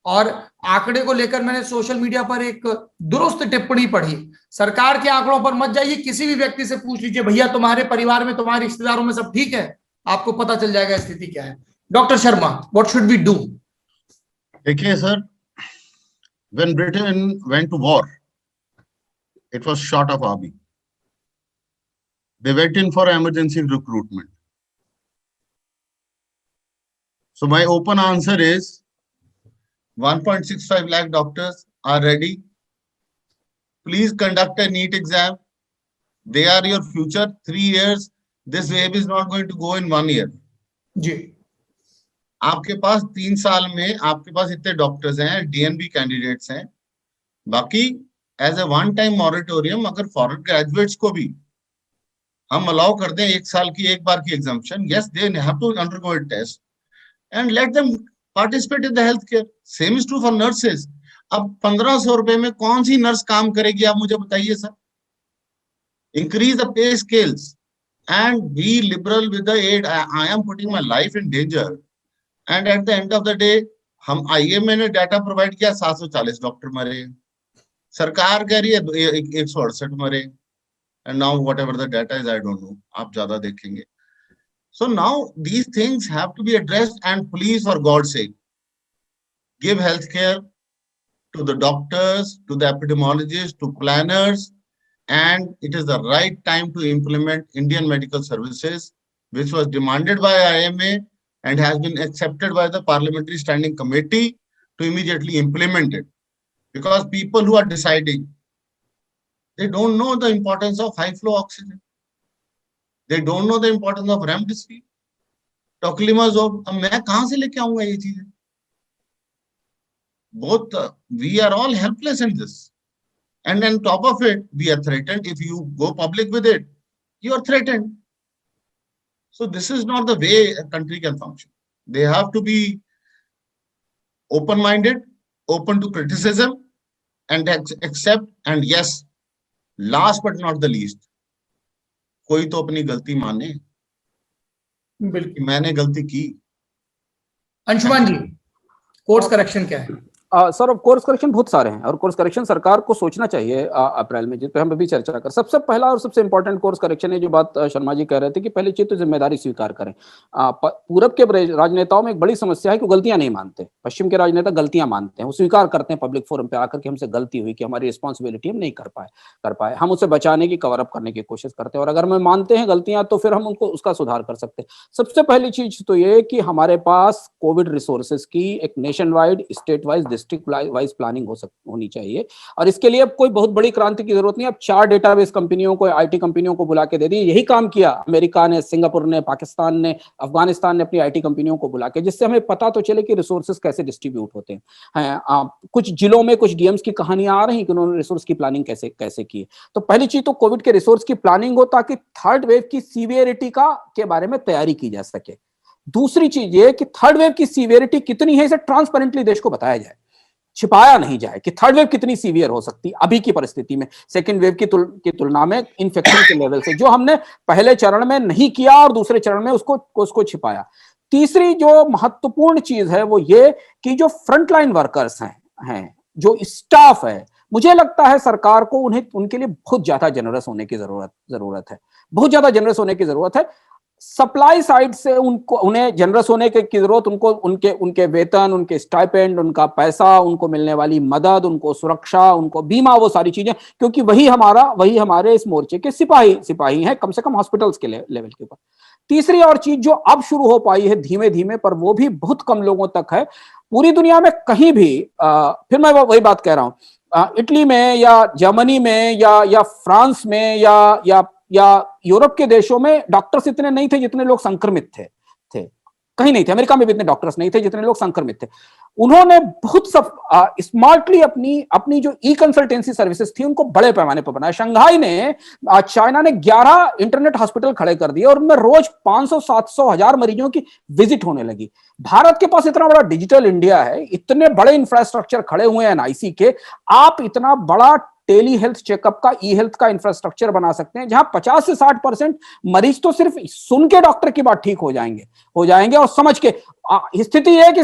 और आंकड़े को लेकर मैंने सोशल मीडिया पर एक दुरुस्त टिप्पणी पढ़ी, सरकार के आंकड़ों पर मत जाइए, किसी भी व्यक्ति से पूछ लीजिए, भैया तुम्हारे परिवार में, तुम्हारे रिश्तेदारों में सब ठीक है, आपको पता चल जाएगा स्थिति क्या है। Doctor Sharma, what should we do? देखिए sir, when Britain went to war, it was short of army. They went in for emergency recruitment. So my open answer is 1.65 lakh doctors are ready. Please conduct a NEET exam. They are your future. 3 years. This wave is not going to go in 1 year. जी, आपके पास 3 साल में आपके पास इतने doctors हैं, DNB candidates हैं। बाकी as a one time moratorium अगर foreign graduates को भी हम अलाउ कर दें 1 साल की एक बार की exemption, yes they have to undergo it test and let them participate in the health care. Same is true for nurses. अब 1500 रुपए में कौन सी नर्स काम करेगी, आप मुझे बताइए sir. Increase the pay scales and be liberal with the aid. I am putting my life in danger. And at the end of the day, हम IMA ने डाटा प्रोवाइड किया, 740 डॉक्टर मरे, सरकार कह रही है 168 मरे, and now whatever the data is, I don't know, आप ज्यादा देखेंगे। So now these things have to be addressed, and please, for God's sake, give healthcare to the doctors, to the epidemiologists, to planners, and it is the right time to implement Indian medical services, which was demanded by IMA, and has been accepted by the Parliamentary Standing Committee to immediately implement it. Because people who are deciding, they don't know the importance of high flow oxygen. They don't know the importance of remdesivir, tocilizumab. अब मैं कहाँ से लेके आऊंगा ये चीजें? Both we are all helpless in this, and on top of it, we are threatened. If you go public with it, you are threatened. So this is not the way a country can function. They have to be open-minded, open to criticism, and accept. And yes, last but not the least, कोई तो अपनी गलती माने। बिल्कुल। मैंने गलती की। अंशुमान जी, course correction क्या है? सर, अब कोर्स करेक्शन बहुत सारे हैं और कोर्स करेक्शन सरकार को सोचना चाहिए अप्रैल में, जिस पे हम अभी चर्चा कर। सबसे पहला और सबसे इंपॉर्टेंट कोर्स करेक्शन है, जो बात शर्मा जी कह रहे थे कि पहली चीज तो जिम्मेदारी स्वीकार करें। पूरब के राजनेताओं में एक बड़ी समस्या है कि गलतियां नहीं मानते। पश्चिम के राजनेता गलतियां मानते हैं, वो स्वीकार करते हैं पब्लिक फोरम पे आकर कि हमसे गलती हुई, कि हमारी रिस्पॉन्सिबिलिटी हम नहीं कर पाए। हम उसे बचाने की, कवर अप करने की कोशिश करते हैं, और अगर हम मानते हैं गलतियां तो फिर हम उनको उसका सुधार कर सकते हैं। सबसे पहली चीज तो ये कि हमारे पास कोविड रिसोर्सेज की एक nation wide, state wise, district wise planning होनी चाहिए। और इसके लिए अब कोई बहुत बड़ी क्रांति की जरूरत नहीं। अब 4 डेटाबेस कंपनियों को, आईटी कंपनियों को बुला के दे दी। यही काम किया अमेरिका ने, सिंगापुर ने, पाकिस्तान ने, अफगानिस्तान ने अपनी आईटी कंपनियों को बुला के, जिससे हमें पता तो चले कि रिसोर्सेज कैसे डिस्ट्रीब्यूट होते हैं। कुछ जिलों में कुछ डीएम्स की कहानियां आ रही कि उन्होंने रिसोर्स की प्लानिंग कैसे की। तो पहली चीज तो कोविड के रिसोर्स की प्लानिंग हो, ताकि थर्ड वेव की सीवियरिटी के बारे में तैयारी की जा सके। दूसरी चीज ये कि थर्ड वेव की सीवियरिटी कितनी है, इसे ट्रांसपेरेंटली देश को बताया जाए, छिपाया नहीं जाए कि थर्ड वेव कितनी सीवियर हो सकती है अभी की परिस्थिति में, सेकेंड वेव की तुलना में इन्फेक्शन के लेवल से, जो हमने पहले चरण में नहीं किया और दूसरे चरण में उसको छिपाया। तीसरी जो महत्वपूर्ण चीज है वो ये कि जो फ्रंटलाइन वर्कर्स हैं, जो स्टाफ है, मुझे लगता है सरकार को उनके लिए बहुत ज्यादा जनरस होने की जरूरत है, बहुत ज्यादा जनरस होने की जरूरत है। सप्लाई साइड से उन्हें जनरस होने की जरूरत, उनके वेतन, उनके स्टाइपेंड, उनका पैसा, उनको मिलने वाली मदद, उनको सुरक्षा, उनको बीमा, वो सारी चीजें, क्योंकि वही हमारे इस मोर्चे के सिपाही हैं, कम से कम हॉस्पिटल्स के लेवल के ऊपर। तीसरी और चीज जो अब शुरू हो पाई है धीमे धीमे, पर वो भी बहुत कम लोगों तक है, पूरी दुनिया में कहीं भी, फिर मैं वही बात कह रहा हूं, इटली में या जर्मनी में या फ्रांस में या यूरोप के देशों में डॉक्टर्स इतने नहीं थे जितने लोग संक्रमित थे। कहीं नहीं थे। अमेरिका में भी इतने डॉक्टर्स नहीं थे जितने लोग संक्रमित थे। उन्होंने बहुत स्मार्टली अपनी जो ई कंसल्टेंसी सर्विसेज थी उनको बड़े पैमाने पर बनाया। शंघाई ने, चाइना ने 11 इंटरनेट हॉस्पिटल खड़े कर दिए और उनमें रोज 500, 700, 1000 मरीजों की विजिट होने लगी। भारत के पास इतना बड़ा डिजिटल इंडिया है, इतने बड़े इंफ्रास्ट्रक्चर खड़े हुए हैं एनआईसी के, आप इतना बड़ा टेली हेल्थ चेकअप का, ई हेल्थ का इंफ्रास्ट्रक्चर बना सकते हैं, जहां 50 से 60% मरीज तो सिर्फ सुन के डॉक्टर की बात ठीक हो जाएंगे और समझ के। स्थिति है कि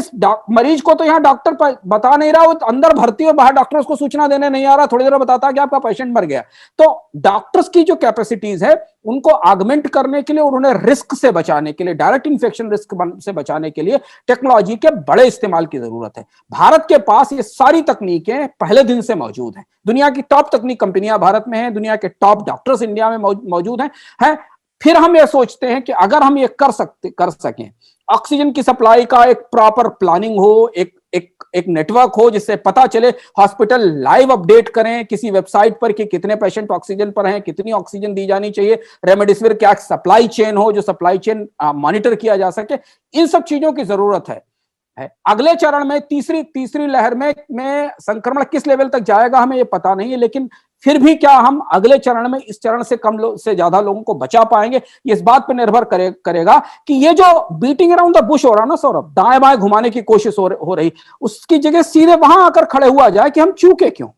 मरीज को तो यहाँ डॉक्टर बता नहीं रहा, वो अंदर भर्ती और बाहर डॉक्टर उसको सूचना देने नहीं आ रहा, थोड़ी देर बताता है कि आपका पेशेंट मर गया। तो डॉक्टर्स की जो कैपेसिटीज है उनको आगमेंट करने के लिए और उन्हें रिस्क से बचाने के लिए, डायरेक्ट इन्फेक्शन रिस्क से बचाने के लिए टेक्नोलॉजी के बड़े इस्तेमाल की जरूरत है। भारत के पास ये सारी तकनीकें पहले दिन से मौजूद हैं। दुनिया की टॉप तकनीक कंपनियां भारत में हैं, दुनिया के टॉप डॉक्टर्स इंडिया में मौजूद हैं। फिर हम ये सोचते हैं कि अगर हम ये कर सकें, ऑक्सीजन की सप्लाई का एक प्रॉपर प्लानिंग हो, एक नेटवर्क हो, जिससे पता चले, हॉस्पिटल लाइव अपडेट करें किसी वेबसाइट पर कि कितने पेशेंट ऑक्सीजन पर हैं, कितनी ऑक्सीजन दी जानी चाहिए, रेमडेसिविर क्या सप्लाई चेन हो, जो सप्लाई चेन मॉनिटर किया जा सके। इन सब चीजों की जरूरत है। अगले चरण में, तीसरी लहर में संक्रमण किस लेवल तक जाएगा हमें ये पता नहीं है, लेकिन फिर भी क्या हम अगले चरण में इस चरण से से ज्यादा लोगों को बचा पाएंगे, ये इस बात पर निर्भर करेगा कि ये जो बीटिंग अराउंड द बुश हो रहा ना सौरभ, दाएं बाएं घुमाने की कोशिश हो रही, उसकी जगह सीधे वहां आकर खड़े हुआ जाए कि हम चूके क्यों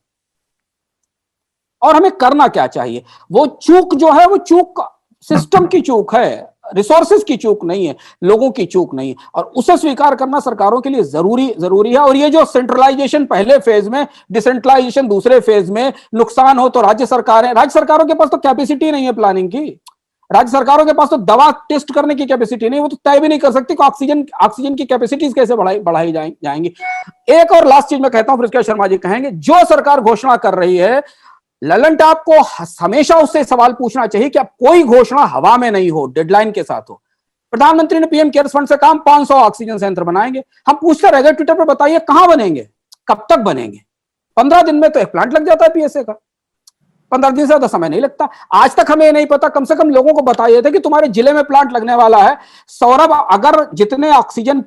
और हमें करना क्या चाहिए। वो चूक जो है, वो चूक सिस्टम की चूक है, रिसोर्सेज की चूक नहीं है, लोगों की चूक नहीं है, और उसे स्वीकार करना सरकारों के लिए जरूरी है। और ये जो सेंट्रलाइजेशन पहले फेज में, डिसेंट्रलाइजेशन दूसरे फेज में, नुकसान हो तो राज्य सरकारों के पास तो कैपेसिटी नहीं है प्लानिंग की। राज्य सरकारों के पास तो दवा टेस्ट करने की कैपेसिटी नहीं, वो तो तय भी नहीं कर सकती कि ऑक्सीजन की कैपेसिटीज कैसे बढ़ाई जाएंगी। एक और लास्ट चीज मैं कहता हूं, फिर उसके शर्मा जी कहेंगे। जो सरकार घोषणा कर रही है, ललन टॉप को हमेशा उससे सवाल पूछना चाहिए कि अब कोई घोषणा हवा में नहीं हो, डेडलाइन के साथ हो। प्रधानमंत्री ने पीएम केयर्स फंड से कहा 500 ऑक्सीजन संयंत्र बनाएंगे। हम पूछते रह गए ट्विटर पर, बताइए कहां बनेंगे, कब तक बनेंगे? 15 दिन में तो एक प्लांट लग जाता है पीएसए का, 15 दिन से ज्यादा समय नहीं लगता। आज तक हमें नहीं पता, कम से कम लोगों को बताइए थे कि तुम्हारे जिले में प्लांट लगने वाला है। सौरभ, अगर जितने ऑक्सीजन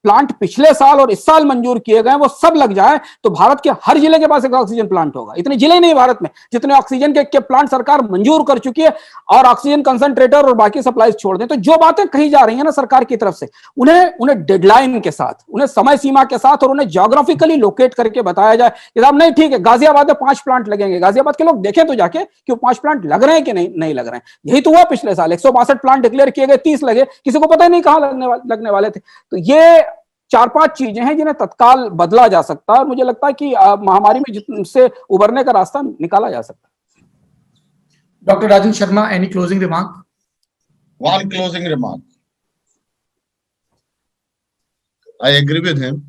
प्लांट पिछले साल और इस साल मंजूर किए गए वो सब लग जाए तो भारत के हर जिले के पास एक ऑक्सीजन प्लांट होगा। इतने जिले नहीं भारत में जितने ऑक्सीजन के प्लांट सरकार मंजूर कर चुकी है, और ऑक्सीजन कंसंट्रेटर और बाकी सप्लाईज छोड़ दें। तो जो बातें कही जा रही है ना सरकार की तरफ से, उन्हें डेडलाइन के साथ, उन्हें समय सीमा के साथ और उन्हें ज्योग्राफिकली लोकेट करके बताया जाए कि साहब नहीं ठीक है, गाजियाबाद में 5 प्लांट लगेंगे। गाजियाबाद के लोग देखें तो जाके कि वो 5 प्लांट लग रहे हैं कि नहीं लग रहे हैं। यही तो हुआ पिछले साल, 162 प्लांट डिक्लेयर किए गए, 30 लगे, किसी को पता ही नहीं कहां लगने वाले थे। तो ये 4-5 चीजें हैं जिन्हें तत्काल बदला जा सकता है, और मुझे लगता है कि महामारी में जिनसे उबरने का रास्ता निकाला जा सकता है। Doctor Rajan Sharma, any closing remark? One closing remark. I agree with him.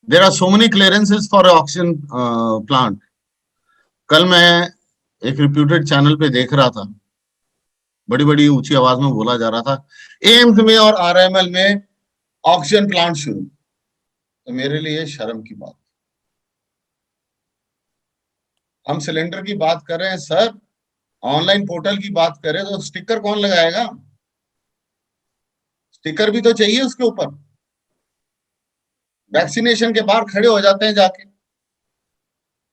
There are so many clearances for oxygen plant. कल मैं एक reputed चैनल पे देख रहा था, बड़ी बड़ी ऊंची आवाज में बोला जा रहा था एम्स में और आरएमएल में ऑक्सीजन प्लांट शुरू। तो मेरे लिए शर्म की बात। हम सिलेंडर की बात कर रहे हैं सर, ऑनलाइन पोर्टल की बात करें तो स्टिकर कौन लगाएगा? स्टिकर भी तो चाहिए उसके ऊपर। वैक्सीनेशन के बाहर खड़े हो जाते हैं जाके।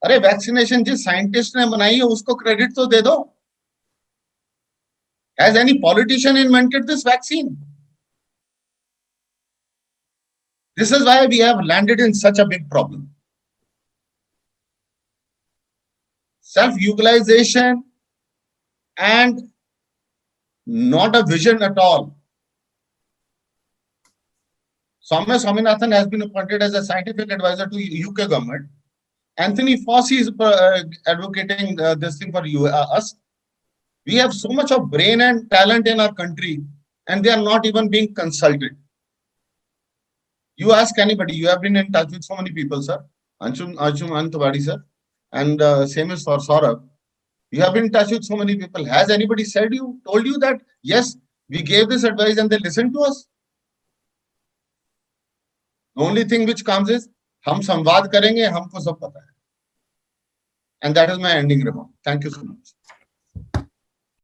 अरे वैक्सीनेशन जिस साइंटिस्ट ने बनाई है उसको क्रेडिट तो दे दो। Has any politician invented this vaccine? This is why we have landed in such a big problem. Self-utilization and not a vision at all. Soumya Swaminathan has been appointed as a scientific advisor to UK government. Anthony Fauci is advocating this thing for us. We have so much of brain and talent in our country, and they are not even being consulted. You ask anybody, you have been in touch with so many people, sir. Anshuman Tiwari, sir. And same is for Saurabh. You have been in touch with so many people. Has anybody told you that, yes, we gave this advice and they listened to us? The only thing which comes is, हम संवाद करेंगे, हमको सब पता है. And that is my ending remark. Thank you so much.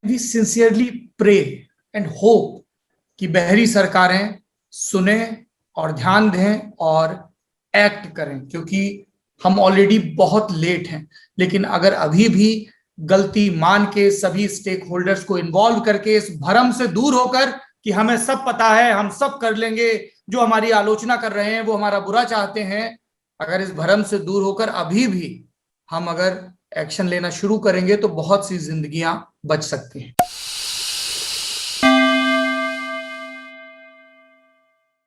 We sincerely pray and hope कि बहरी सरकारें सुने और ध्यान दें और एक्ट करें, क्योंकि हम ऑलरेडी बहुत लेट हैं। लेकिन अगर अभी भी गलती मान के सभी स्टेक होल्डर्स को इन्वॉल्व करके इस भ्रम से दूर होकर कि हमें सब पता है, हम सब कर लेंगे, जो हमारी आलोचना कर रहे हैं वो हमारा बुरा चाहते हैं, अगर इस भ्रम से दूर होकर अभी भी हम अगर एक्शन लेना शुरू करेंगे तो बहुत सी जिंदगियां बच सकती हैं।